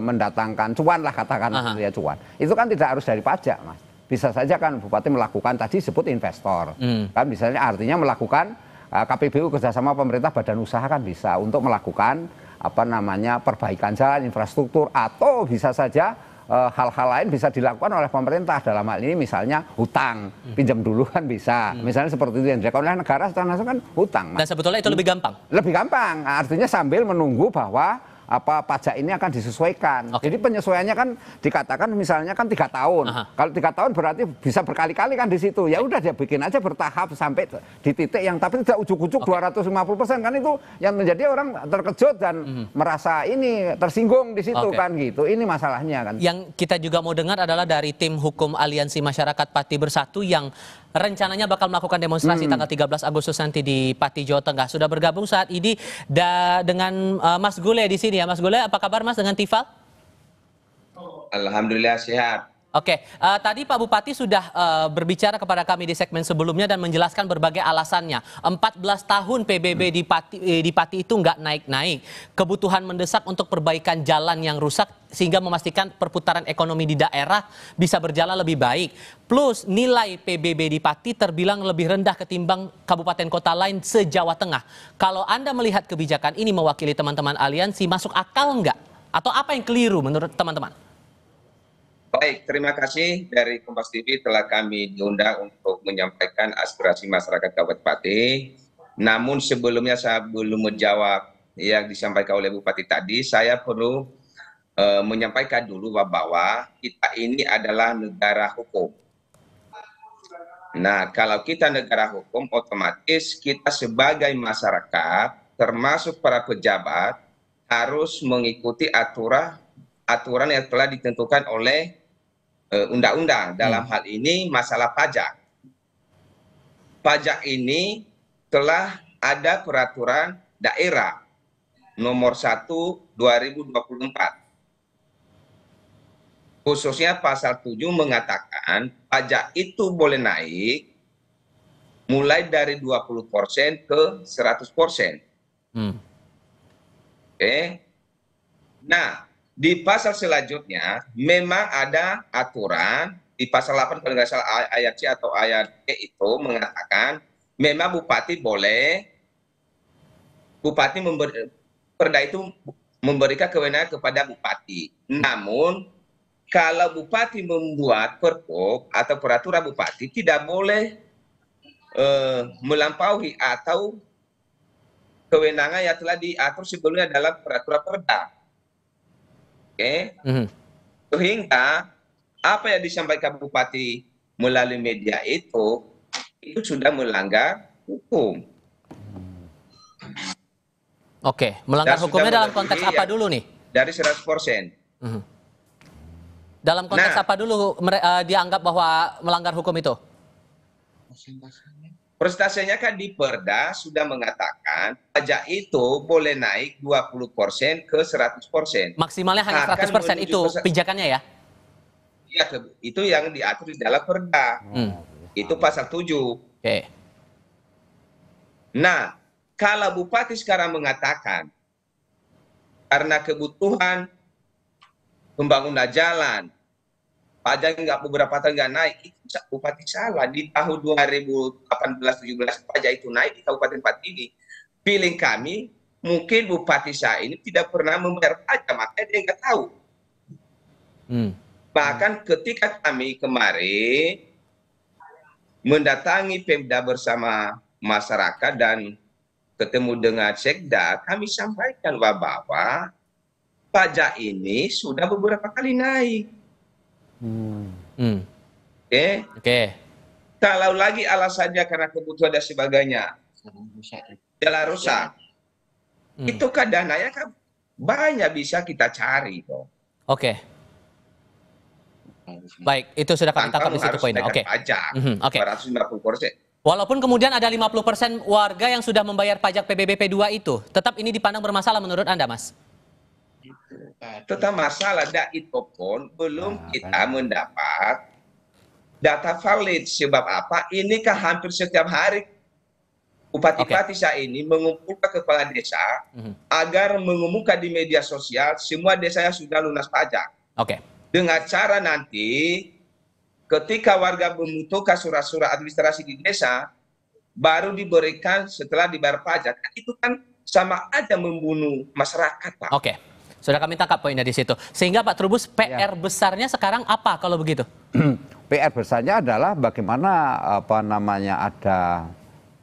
mendatangkan cuan lah, katakan ya cuan. Itu kan tidak harus dari pajak, Mas. Bisa saja kan Bupati melakukan tadi sebut investor. Kan misalnya artinya melakukan KPBU kerjasama pemerintah badan usaha kan bisa untuk melakukan perbaikan jalan, infrastruktur, atau bisa saja hal-hal lain bisa dilakukan oleh pemerintah. Dalam hal ini misalnya hutang, pinjam dulu kan bisa. Misalnya seperti itu yang dilakukan oleh negara secara langsung kan hutang. Dan sebetulnya itu lebih gampang? Lebih gampang, artinya sambil menunggu bahwa pajak ini akan disesuaikan. Jadi penyesuaiannya kan dikatakan misalnya kan 3 tahun. Kalau 3 tahun berarti bisa berkali-kali kan di situ. Ya udah dia bikin aja bertahap sampai di titik yang tapi tidak ujuk-ujuk 250% kan, itu yang menjadi orang terkejut dan merasa ini tersinggung di situ kan gitu. Ini masalahnya kan. Yang kita juga mau dengar adalah dari tim hukum Aliansi Masyarakat Pati Bersatu yang rencananya bakal melakukan demonstrasi tanggal 13 Agustus nanti di Pati, Jawa Tengah. Sudah bergabung saat ini dengan Mas Gule di sini ya. Mas Gule, apa kabar Mas dengan Tifal? Alhamdulillah sehat. Oke, tadi Pak Bupati sudah berbicara kepada kami di segmen sebelumnya dan menjelaskan berbagai alasannya. 14 tahun PBB di Pati itu nggak naik-naik. Kebutuhan mendesak untuk perbaikan jalan yang rusak sehingga memastikan perputaran ekonomi di daerah bisa berjalan lebih baik. Plus nilai PBB di Pati terbilang lebih rendah ketimbang kabupaten kota lain se-Jawa Tengah. Kalau Anda melihat kebijakan ini mewakili teman-teman aliansi, masuk akal nggak? Atau apa yang keliru menurut teman-teman? Baik, terima kasih dari Kompas TV telah kami diundang untuk menyampaikan aspirasi masyarakat Kabupaten Pati. Namun sebelumnya saya belum menjawab yang disampaikan oleh Bupati tadi, saya perlu menyampaikan dulu bahwa kita ini adalah negara hukum. Nah, kalau kita negara hukum, otomatis kita sebagai masyarakat, termasuk para pejabat, harus mengikuti aturan yang telah ditentukan oleh undang-undang. Dalam hal ini masalah pajak. Pajak ini telah ada peraturan daerah nomor 1 2024. Khususnya pasal 7 mengatakan pajak itu boleh naik mulai dari 20% ke 100%. Oke. Nah, di pasal selanjutnya memang ada aturan di pasal 8 kalau nggak salah ayat C atau ayat E itu mengatakan memang bupati Perda itu memberikan kewenangan kepada bupati. Namun kalau bupati membuat perpuk atau peraturan bupati tidak boleh melampaui atau kewenangan yang telah diatur sebelumnya dalam peraturan Perda. Sehingga apa yang disampaikan Bupati melalui media itu sudah melanggar hukum. Oke, melanggar hukumnya dalam konteks apa dulu nih? Dari 100%. Dalam konteks apa dulu dianggap bahwa melanggar hukum itu? Presentasinya kan di Perda sudah mengatakan pajak itu boleh naik 20% ke 100%. Maksimalnya hanya 100% itu pijakannya ya? Iya, itu yang diatur di dalam Perda. Itu pasal 7. Oke. Nah, kalau Bupati sekarang mengatakan karena kebutuhan pembangunan jalan, pajak beberapa tahun nggak naik, itu Bupati salah. Di tahun 2018-17 pajak itu naik di Kabupaten Pati ini. Feeling kami, mungkin Bupati saya ini tidak pernah membayar pajak, makanya dia nggak tahu. Bahkan ketika kami kemarin mendatangi Pemda bersama masyarakat dan ketemu dengan Sekda, kami sampaikan bahwa pajak ini sudah beberapa kali naik. Oke. Kalau lagi alasannya karena kebutuhan dan sebagainya, jalan rusak, itu kan dananya kan banyak bisa kita cari. Oke. Baik, itu sudah kami tangkap di situ poinnya. Oke. Oke. 250%. Walaupun kemudian ada 50% warga yang sudah membayar pajak PBB P2 itu, tetap ini dipandang bermasalah menurut Anda, Mas? Tetap masalah, itu pun belum kita mendapat data valid. Sebab apa? Ini kan hampir setiap hari Bupati-Pati saya ini mengumpulkan kepala desa agar mengumumkan di media sosial semua desanya sudah lunas pajak. Dengan cara nanti ketika warga membutuhkan surat-surat administrasi di desa baru diberikan setelah dibayar pajak. Itu kan sama aja membunuh masyarakat, Pak. Oke. Sudah kami tangkap poinnya di situ. Sehingga Pak Trubus, PR besarnya sekarang apa kalau begitu? PR besarnya adalah bagaimana ada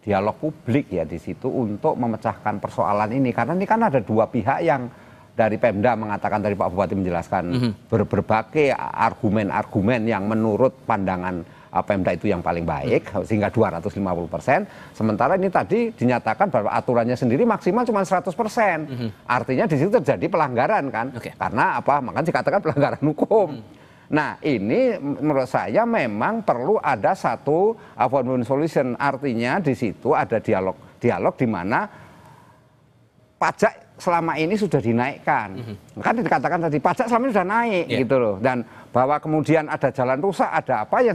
dialog publik ya di situ untuk memecahkan persoalan ini. Karena ini kan ada dua pihak yang dari Pemda mengatakan, tadi Pak Bupati menjelaskan berbagai argumen-argumen yang menurut pandangan Pemda itu yang paling baik, sehingga 250%. Sementara ini tadi dinyatakan bahwa aturannya sendiri maksimal cuma 100%. Artinya di situ terjadi pelanggaran kan? Karena apa? Makanya dikatakan pelanggaran hukum. Nah, ini menurut saya memang perlu ada satu one solution. Artinya di situ ada dialog di mana pajak selama ini sudah dinaikkan. Kan dikatakan tadi pajak selama ini sudah naik gitu loh. Dan bahwa kemudian ada jalan rusak, ada apa yang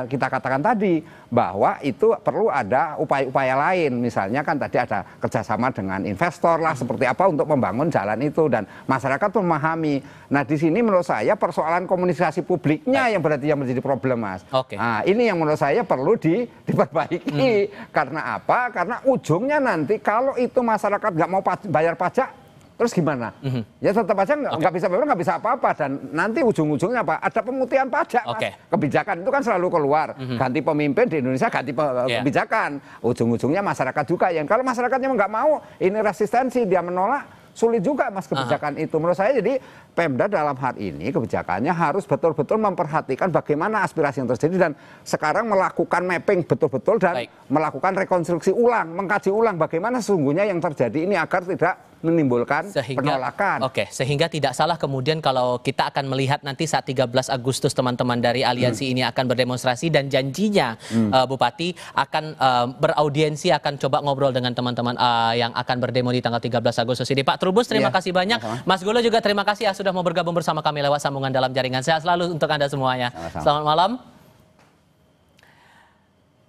kita katakan tadi, bahwa itu perlu ada upaya-upaya lain. Misalnya kan tadi ada kerjasama dengan investor lah seperti apa untuk membangun jalan itu, dan masyarakat memahami. Nah di sini menurut saya persoalan komunikasi publiknya yang berarti yang menjadi problem, Mas. Nah ini yang menurut saya perlu diperbaiki. Karena apa? Karena ujungnya nanti kalau itu masyarakat nggak mau bayar pajak, terus gimana? Ya tetap aja nggak bisa bayar, nggak bisa apa-apa, dan nanti ujung-ujungnya apa? Ada pemutihan pajak. Kebijakan itu kan selalu keluar. Ganti pemimpin di Indonesia, ganti kebijakan. Ujung-ujungnya masyarakat juga yang kalau masyarakatnya nggak mau, ini resistensi, dia menolak, sulit juga Mas kebijakan itu. Menurut saya jadi Pemda dalam hal ini kebijakannya harus betul-betul memperhatikan bagaimana aspirasi yang terjadi, dan sekarang melakukan mapping betul-betul dan melakukan rekonstruksi ulang, mengkaji ulang bagaimana sesungguhnya yang terjadi ini agar tidak menimbulkan penolakan. Sehingga tidak salah kemudian kalau kita akan melihat nanti saat 13 Agustus teman-teman dari aliansi ini akan berdemonstrasi, dan janjinya Bupati akan beraudiensi, akan coba ngobrol dengan teman-teman yang akan berdemo di tanggal 13 Agustus ini. Pak Trubus, terima kasih banyak. Mas Golo juga terima kasih sudah mau bergabung bersama kami lewat sambungan dalam jaringan. Sehat selalu untuk Anda semuanya. Selamat malam.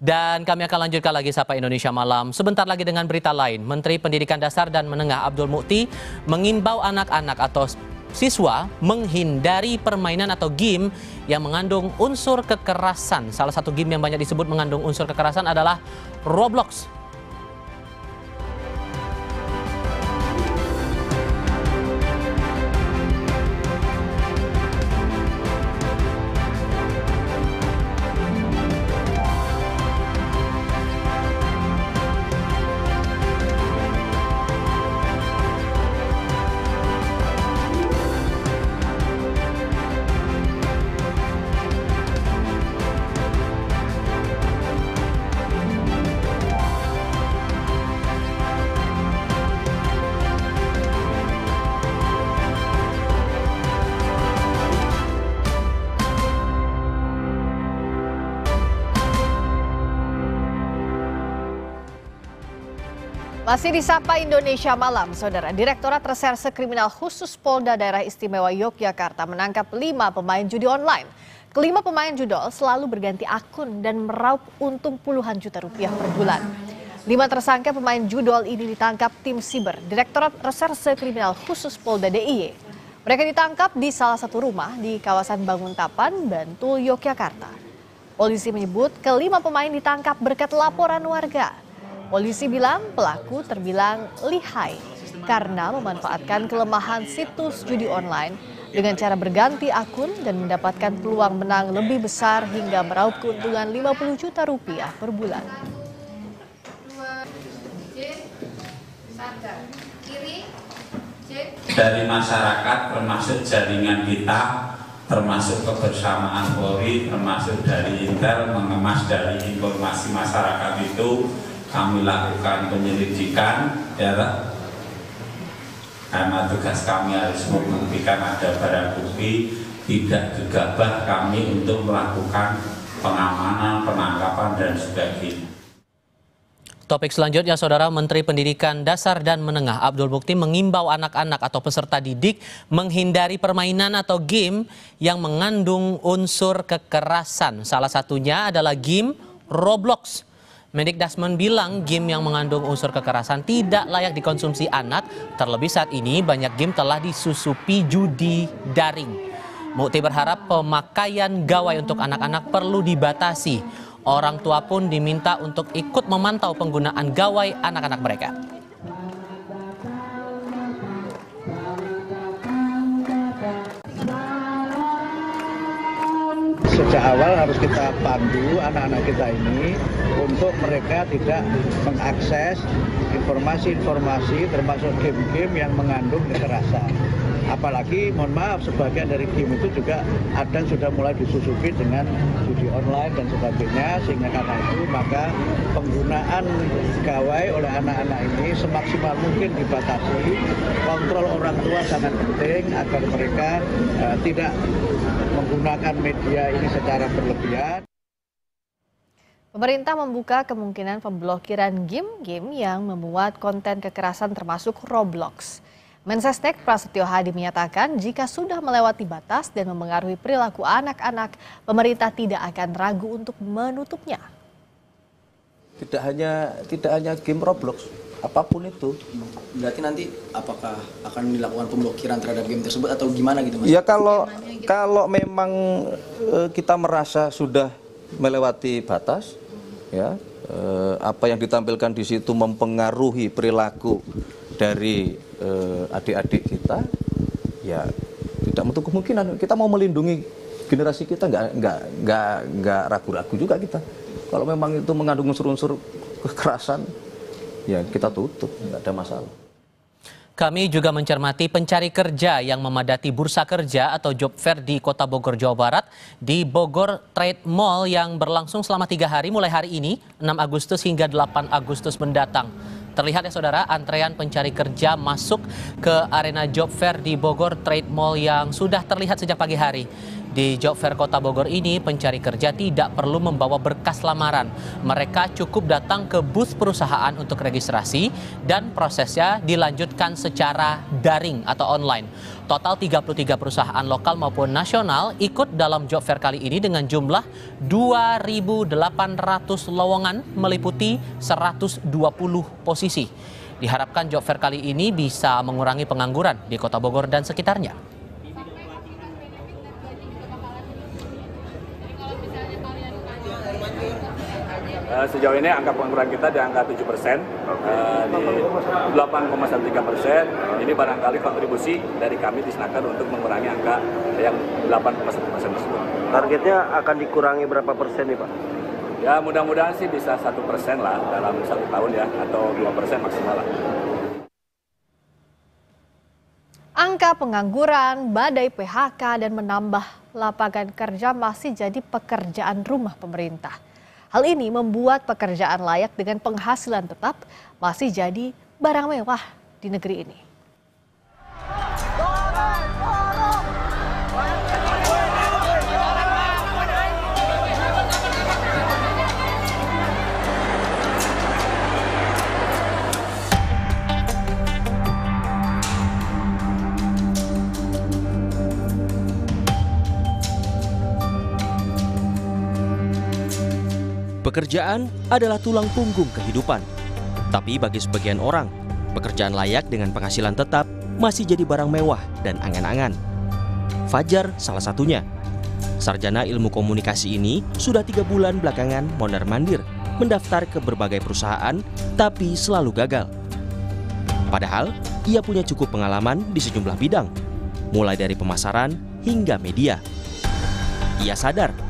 Dan kami akan lanjutkan lagi Sapa Indonesia Malam. Sebentar lagi dengan berita lain. Menteri Pendidikan Dasar dan Menengah Abdul Mukti mengimbau anak-anak atau siswa menghindari permainan atau game yang mengandung unsur kekerasan. Salah satu game yang banyak disebut mengandung unsur kekerasan adalah Roblox. Masih di Sapa Indonesia Malam, Saudara. Direktorat Reserse Kriminal Khusus Polda Daerah Istimewa Yogyakarta menangkap 5 pemain judi online. Kelima pemain judol selalu berganti akun dan meraup untung puluhan juta rupiah per bulan. 5 tersangka pemain judol ini ditangkap tim siber Direktorat Reserse Kriminal Khusus Polda DIY. Mereka ditangkap di salah satu rumah di kawasan Banguntapan, Bantul, Yogyakarta. Polisi menyebut kelima pemain ditangkap berkat laporan warga. Polisi bilang pelaku terbilang lihai karena memanfaatkan kelemahan situs judi online dengan cara berganti akun dan mendapatkan peluang menang lebih besar hingga meraup keuntungan 50 juta rupiah per bulan. Dari masyarakat termasuk jaringan kita, termasuk kebersamaan Polri, termasuk dari Intel mengemas dari informasi masyarakat itu, kami lakukan penyelidikan, ya, karena tugas kami harus membuktikan ada barang bukti, tidak gegabah kami untuk melakukan pengamanan, penangkapan, dan sebagainya. Topik selanjutnya, Saudara. Menteri Pendidikan Dasar dan Menengah Abdul Mukti mengimbau anak-anak atau peserta didik menghindari permainan atau game yang mengandung unsur kekerasan. Salah satunya adalah game Roblox. Mendikdasmen bilang game yang mengandung unsur kekerasan tidak layak dikonsumsi anak, terlebih saat ini banyak game telah disusupi judi daring. Mukti berharap pemakaian gawai untuk anak-anak perlu dibatasi. Orang tua pun diminta untuk ikut memantau penggunaan gawai anak-anak mereka. Sejak awal harus kita pandu anak-anak kita ini untuk mereka tidak mengakses informasi-informasi termasuk game-game yang mengandung kekerasan. Apalagi, mohon maaf, sebagian dari game itu juga ada sudah mulai disusupi dengan judi online dan sebagainya, sehingga karena itu maka penggunaan gawai oleh anak-anak ini semaksimal mungkin dibatasi. Kontrol orang tua sangat penting agar mereka tidak menggunakan media ini secara berlebihan. Pemerintah membuka kemungkinan pemblokiran game-game yang memuat konten kekerasan termasuk Roblox. Mensesnek Prasetyo Hadi menyatakan jika sudah melewati batas dan memengaruhi perilaku anak-anak, pemerintah tidak akan ragu untuk menutupnya. Tidak hanya game Roblox, apapun itu. Berarti nanti apakah akan dilakukan pemblokiran terhadap game tersebut atau gimana gitu Mas? Ya kalau memang kita merasa sudah melewati batas, ya apa yang ditampilkan di situ mempengaruhi perilaku dari adik-adik kita, ya tidak menutup kemungkinan kita mau melindungi generasi kita, nggak ragu-ragu juga kita. Kalau memang itu mengandung unsur-unsur kekerasan, ya kita tutup, nggak ada masalah. Kami juga mencermati pencari kerja yang memadati bursa kerja atau job fair di Kota Bogor, Jawa Barat di Bogor Trade Mall yang berlangsung selama 3 hari mulai hari ini, 6 Agustus hingga 8 Agustus mendatang. Terlihat ya saudara, antrean pencari kerja masuk ke arena job fair di Bogor Trade Mall yang sudah terlihat sejak pagi hari. Di job fair Kota Bogor ini, pencari kerja tidak perlu membawa berkas lamaran. Mereka cukup datang ke booth perusahaan untuk registrasi dan prosesnya dilanjutkan secara daring atau online. Total 33 perusahaan lokal maupun nasional ikut dalam job fair kali ini dengan jumlah 2.800 lowongan meliputi 120 posisi. Diharapkan job fair kali ini bisa mengurangi pengangguran di Kota Bogor dan sekitarnya. Sejauh ini angka pengangguran kita di angka 7%, di 8,13%. Ini barangkali kontribusi dari kami disanakan untuk mengurangi angka yang 8,1% tersebut. Targetnya akan dikurangi berapa persen nih Pak? Ya mudah-mudahan sih bisa 1% lah dalam 1 tahun ya, atau 2% maksimal lah. Angka pengangguran, badai PHK, dan menambah lapangan kerja masih jadi pekerjaan rumah pemerintah. Hal ini membuat pekerjaan layak dengan penghasilan tetap masih jadi barang mewah di negeri ini. Pekerjaan adalah tulang punggung kehidupan. Tapi bagi sebagian orang, pekerjaan layak dengan penghasilan tetap masih jadi barang mewah dan angan-angan. Fajar salah satunya. Sarjana ilmu komunikasi ini sudah 3 bulan belakangan mondar-mandir mendaftar ke berbagai perusahaan, tapi selalu gagal. Padahal, ia punya cukup pengalaman di sejumlah bidang, mulai dari pemasaran hingga media. Ia sadar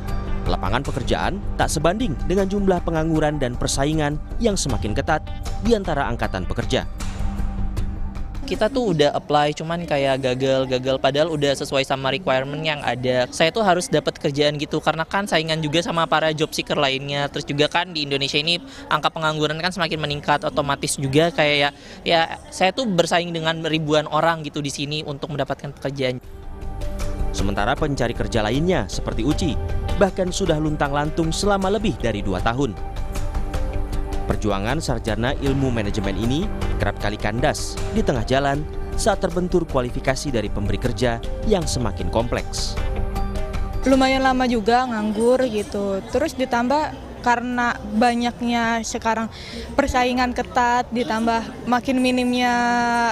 lapangan pekerjaan tak sebanding dengan jumlah pengangguran dan persaingan yang semakin ketat di antara angkatan pekerja. Kita tuh udah apply, cuman kayak gagal padahal udah sesuai sama requirement yang ada. Saya tuh harus dapat kerjaan gitu, karena kan saingan juga sama para job seeker lainnya. Terus juga kan di Indonesia ini angka pengangguran kan semakin meningkat, otomatis juga kayak ya saya tuh bersaing dengan ribuan orang gitu di sini untuk mendapatkan pekerjaan. Sementara pencari kerja lainnya seperti Uci bahkan sudah luntang-lantung selama lebih dari 2 tahun. Perjuangan sarjana ilmu manajemen ini kerap kali kandas di tengah jalan saat terbentur kualifikasi dari pemberi kerja yang semakin kompleks. Lumayan lama juga nganggur gitu, terus ditambah karena banyaknya sekarang persaingan ketat, ditambah makin minimnya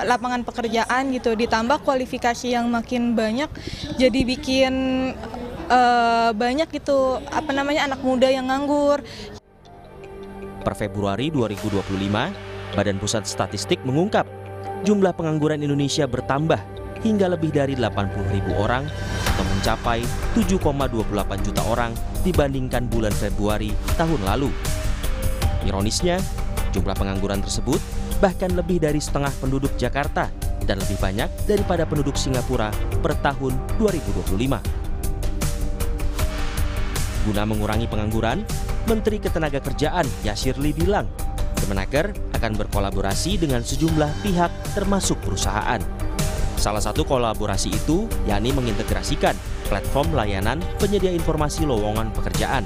lapangan pekerjaan gitu, ditambah kualifikasi yang makin banyak, jadi bikin banyak gitu anak muda yang nganggur. Per Februari 2025, Badan Pusat Statistik mengungkap jumlah pengangguran Indonesia bertambah hingga lebih dari 80.000 orang atau mencapai 7,28 juta orang dibandingkan bulan Februari tahun lalu. Ironisnya, jumlah pengangguran tersebut bahkan lebih dari setengah penduduk Jakarta dan lebih banyak daripada penduduk Singapura per tahun 2025. Guna mengurangi pengangguran, Menteri Ketenagakerjaan Yasir Lee bilang, Kemenaker akan berkolaborasi dengan sejumlah pihak termasuk perusahaan. Salah satu kolaborasi itu yakni mengintegrasikan platform layanan penyedia informasi lowongan pekerjaan.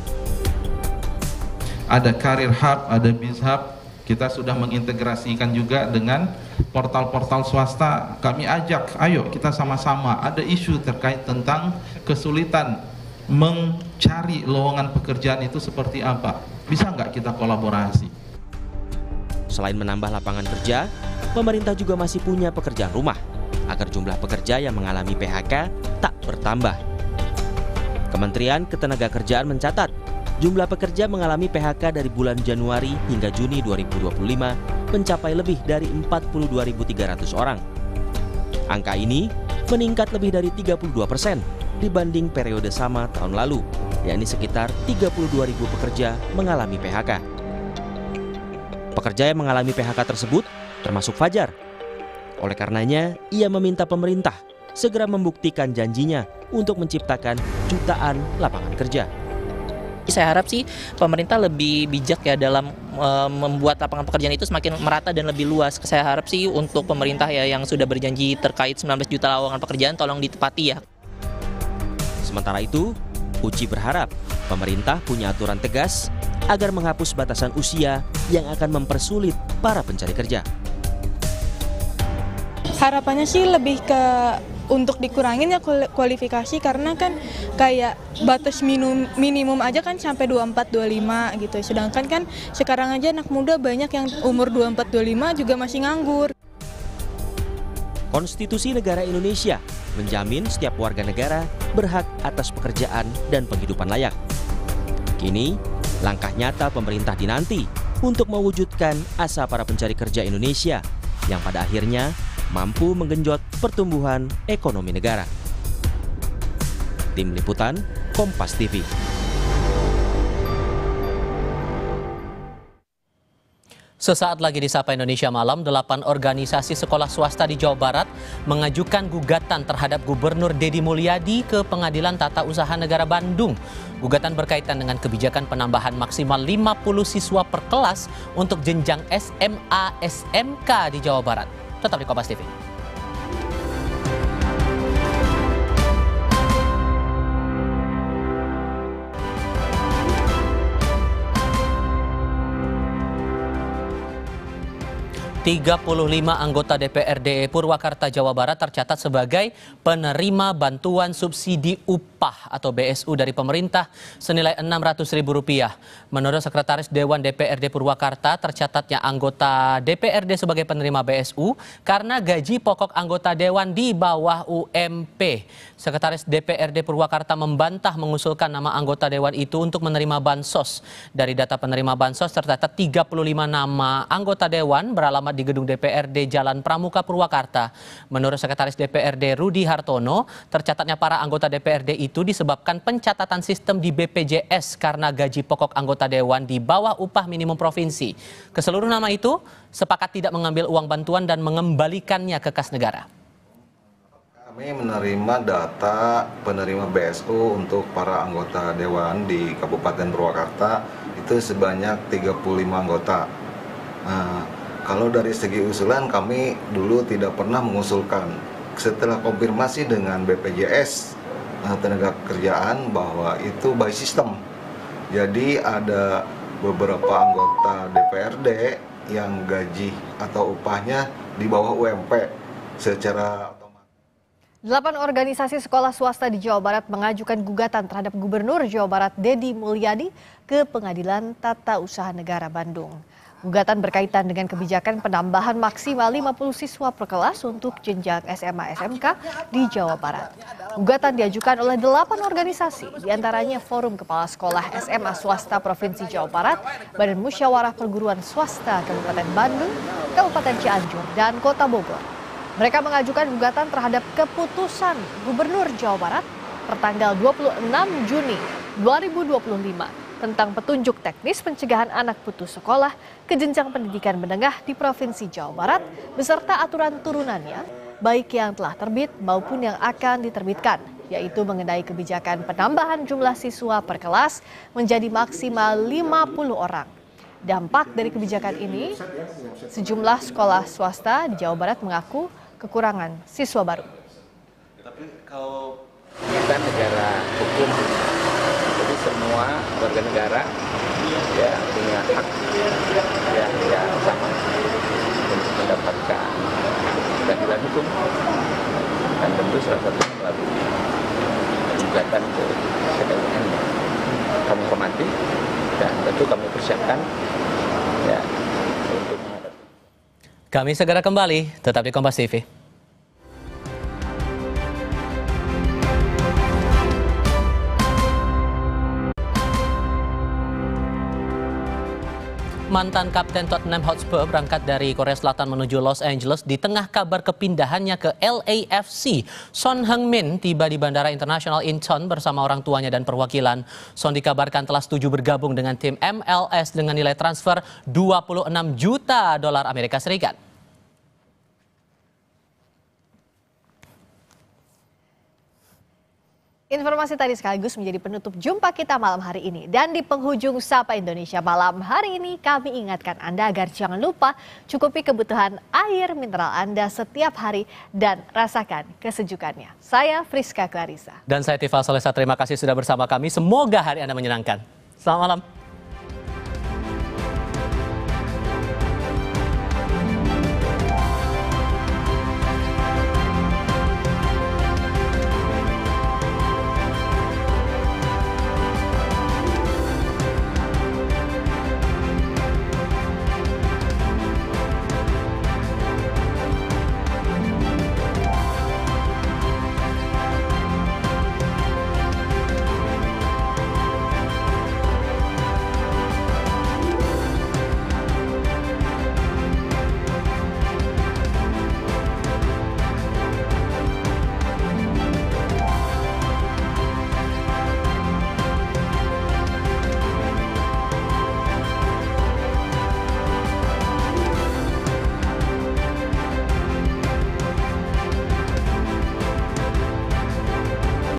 Ada Career Hub, ada Biz Hub, Kita sudah mengintegrasikan juga dengan portal-portal swasta. Kami ajak, ayo kita sama-sama. Ada isu terkait tentang kesulitan mencari lowongan pekerjaan itu seperti apa. Bisa nggak kita kolaborasi? Selain menambah lapangan kerja, pemerintah juga masih punya pekerjaan rumah agar jumlah pekerja yang mengalami PHK tak bertambah. Kementerian Ketenagakerjaan mencatat jumlah pekerja mengalami PHK dari bulan Januari hingga Juni 2025 mencapai lebih dari 42.300 orang. Angka ini meningkat lebih dari 32% dibanding periode sama tahun lalu, yakni sekitar 32.000 pekerja mengalami PHK. Pekerja yang mengalami PHK tersebut termasuk Fajar. Oleh karenanya, ia meminta pemerintah segera membuktikan janjinya untuk menciptakan jutaan lapangan kerja. Saya harap sih pemerintah lebih bijak ya dalam membuat lapangan pekerjaan itu semakin merata dan lebih luas. Saya harap sih untuk pemerintah ya yang sudah berjanji terkait 19 juta lowongan pekerjaan tolong ditepati ya. Sementara itu, Uci berharap pemerintah punya aturan tegas agar menghapus batasan usia yang akan mempersulit para pencari kerja. Harapannya sih lebih ke untuk dikurangin ya kualifikasi, karena kan kayak batas minimum aja kan sampai 24-25 gitu. Sedangkan kan sekarang aja anak muda banyak yang umur 24-25 juga masih nganggur. Konstitusi negara Indonesia menjamin setiap warga negara berhak atas pekerjaan dan penghidupan layak. Kini, langkah nyata pemerintah dinanti untuk mewujudkan asa para pencari kerja Indonesia yang pada akhirnya mampu menggenjot pertumbuhan ekonomi negara. Tim Liputan, Kompas TV. Sesaat lagi di Sapa Indonesia Malam, 8 organisasi sekolah swasta di Jawa Barat mengajukan gugatan terhadap Gubernur Deddy Mulyadi ke Pengadilan Tata Usaha Negara Bandung. Gugatan berkaitan dengan kebijakan penambahan maksimal 50 siswa per kelas untuk jenjang SMA SMK di Jawa Barat. Tetap di Kompas TV. Tiga 35 anggota DPRD Purwakarta, Jawa Barat tercatat sebagai penerima bantuan subsidi upah atau BSU dari pemerintah senilai Rp600.000. Menurut Sekretaris Dewan DPRD Purwakarta, tercatatnya anggota DPRD sebagai penerima BSU karena gaji pokok anggota Dewan di bawah UMP. Sekretaris DPRD Purwakarta membantah mengusulkan nama anggota Dewan itu untuk menerima bansos. Dari data penerima bansos tercatat 35 nama anggota Dewan beralamat di gedung DPRD Jalan Pramuka Purwakarta. Menurut Sekretaris DPRD Rudi Hartono, tercatatnya para anggota DPRD itu disebabkan pencatatan sistem di BPJS karena gaji pokok anggota Dewan di bawah upah minimum provinsi. Keseluruh nama itu sepakat tidak mengambil uang bantuan dan mengembalikannya ke kas negara. Kami menerima data penerima BSU untuk para anggota Dewan di Kabupaten Purwakarta itu sebanyak 35 anggota. Kalau dari segi usulan kami dulu tidak pernah mengusulkan. Setelah konfirmasi dengan BPJS Tenagakerjaan bahwa itu by system. Jadi ada beberapa anggota DPRD yang gaji atau upahnya di bawah UMP secara 8 organisasi sekolah swasta di Jawa Barat mengajukan gugatan terhadap Gubernur Jawa Barat Deddy Mulyadi ke Pengadilan Tata Usaha Negara Bandung. Gugatan berkaitan dengan kebijakan penambahan maksimal 50 siswa per kelas untuk jenjang SMA SMK di Jawa Barat. Gugatan diajukan oleh 8 organisasi, diantaranya Forum Kepala Sekolah SMA Swasta Provinsi Jawa Barat, Badan Musyawarah Perguruan Swasta Kabupaten Bandung, Kabupaten Cianjur, dan Kota Bogor. Mereka mengajukan gugatan terhadap keputusan Gubernur Jawa Barat tertanggal 26 Juni 2025 tentang petunjuk teknis pencegahan anak putus sekolah ke jenjang pendidikan menengah di Provinsi Jawa Barat beserta aturan turunannya, baik yang telah terbit maupun yang akan diterbitkan, yaitu mengenai kebijakan penambahan jumlah siswa per kelas menjadi maksimal 50 orang. Dampak dari kebijakan ini, sejumlah sekolah swasta di Jawa Barat mengaku kekurangan siswa baru. Tapi kalau kita negara hukum, jadi semua semua warga negara ya punya hak yang sama untuk mendapatkan keadilan hukum, dan tentu salah satunya melalui gugatan ke PT UN. Kami hormati dan tentu kami persiapkan ya untuk menghadapi. Kami segera kembali, tetap di Kompas TV. Mantan Kapten Tottenham Hotspur berangkat dari Korea Selatan menuju Los Angeles di tengah kabar kepindahannya ke LAFC. Son Heung-min tiba di Bandara Internasional Incheon bersama orang tuanya dan perwakilan. Son dikabarkan telah setuju bergabung dengan tim MLS dengan nilai transfer 26 juta dolar Amerika Serikat. Informasi tadi sekaligus menjadi penutup jumpa kita malam hari ini. Dan di penghujung Sapa Indonesia malam hari ini, kami ingatkan Anda agar jangan lupa cukupi kebutuhan air mineral Anda setiap hari dan rasakan kesejukannya. Saya Friska Clarissa. Dan saya Tifal Solesa, terima kasih sudah bersama kami. Semoga hari Anda menyenangkan. Selamat malam.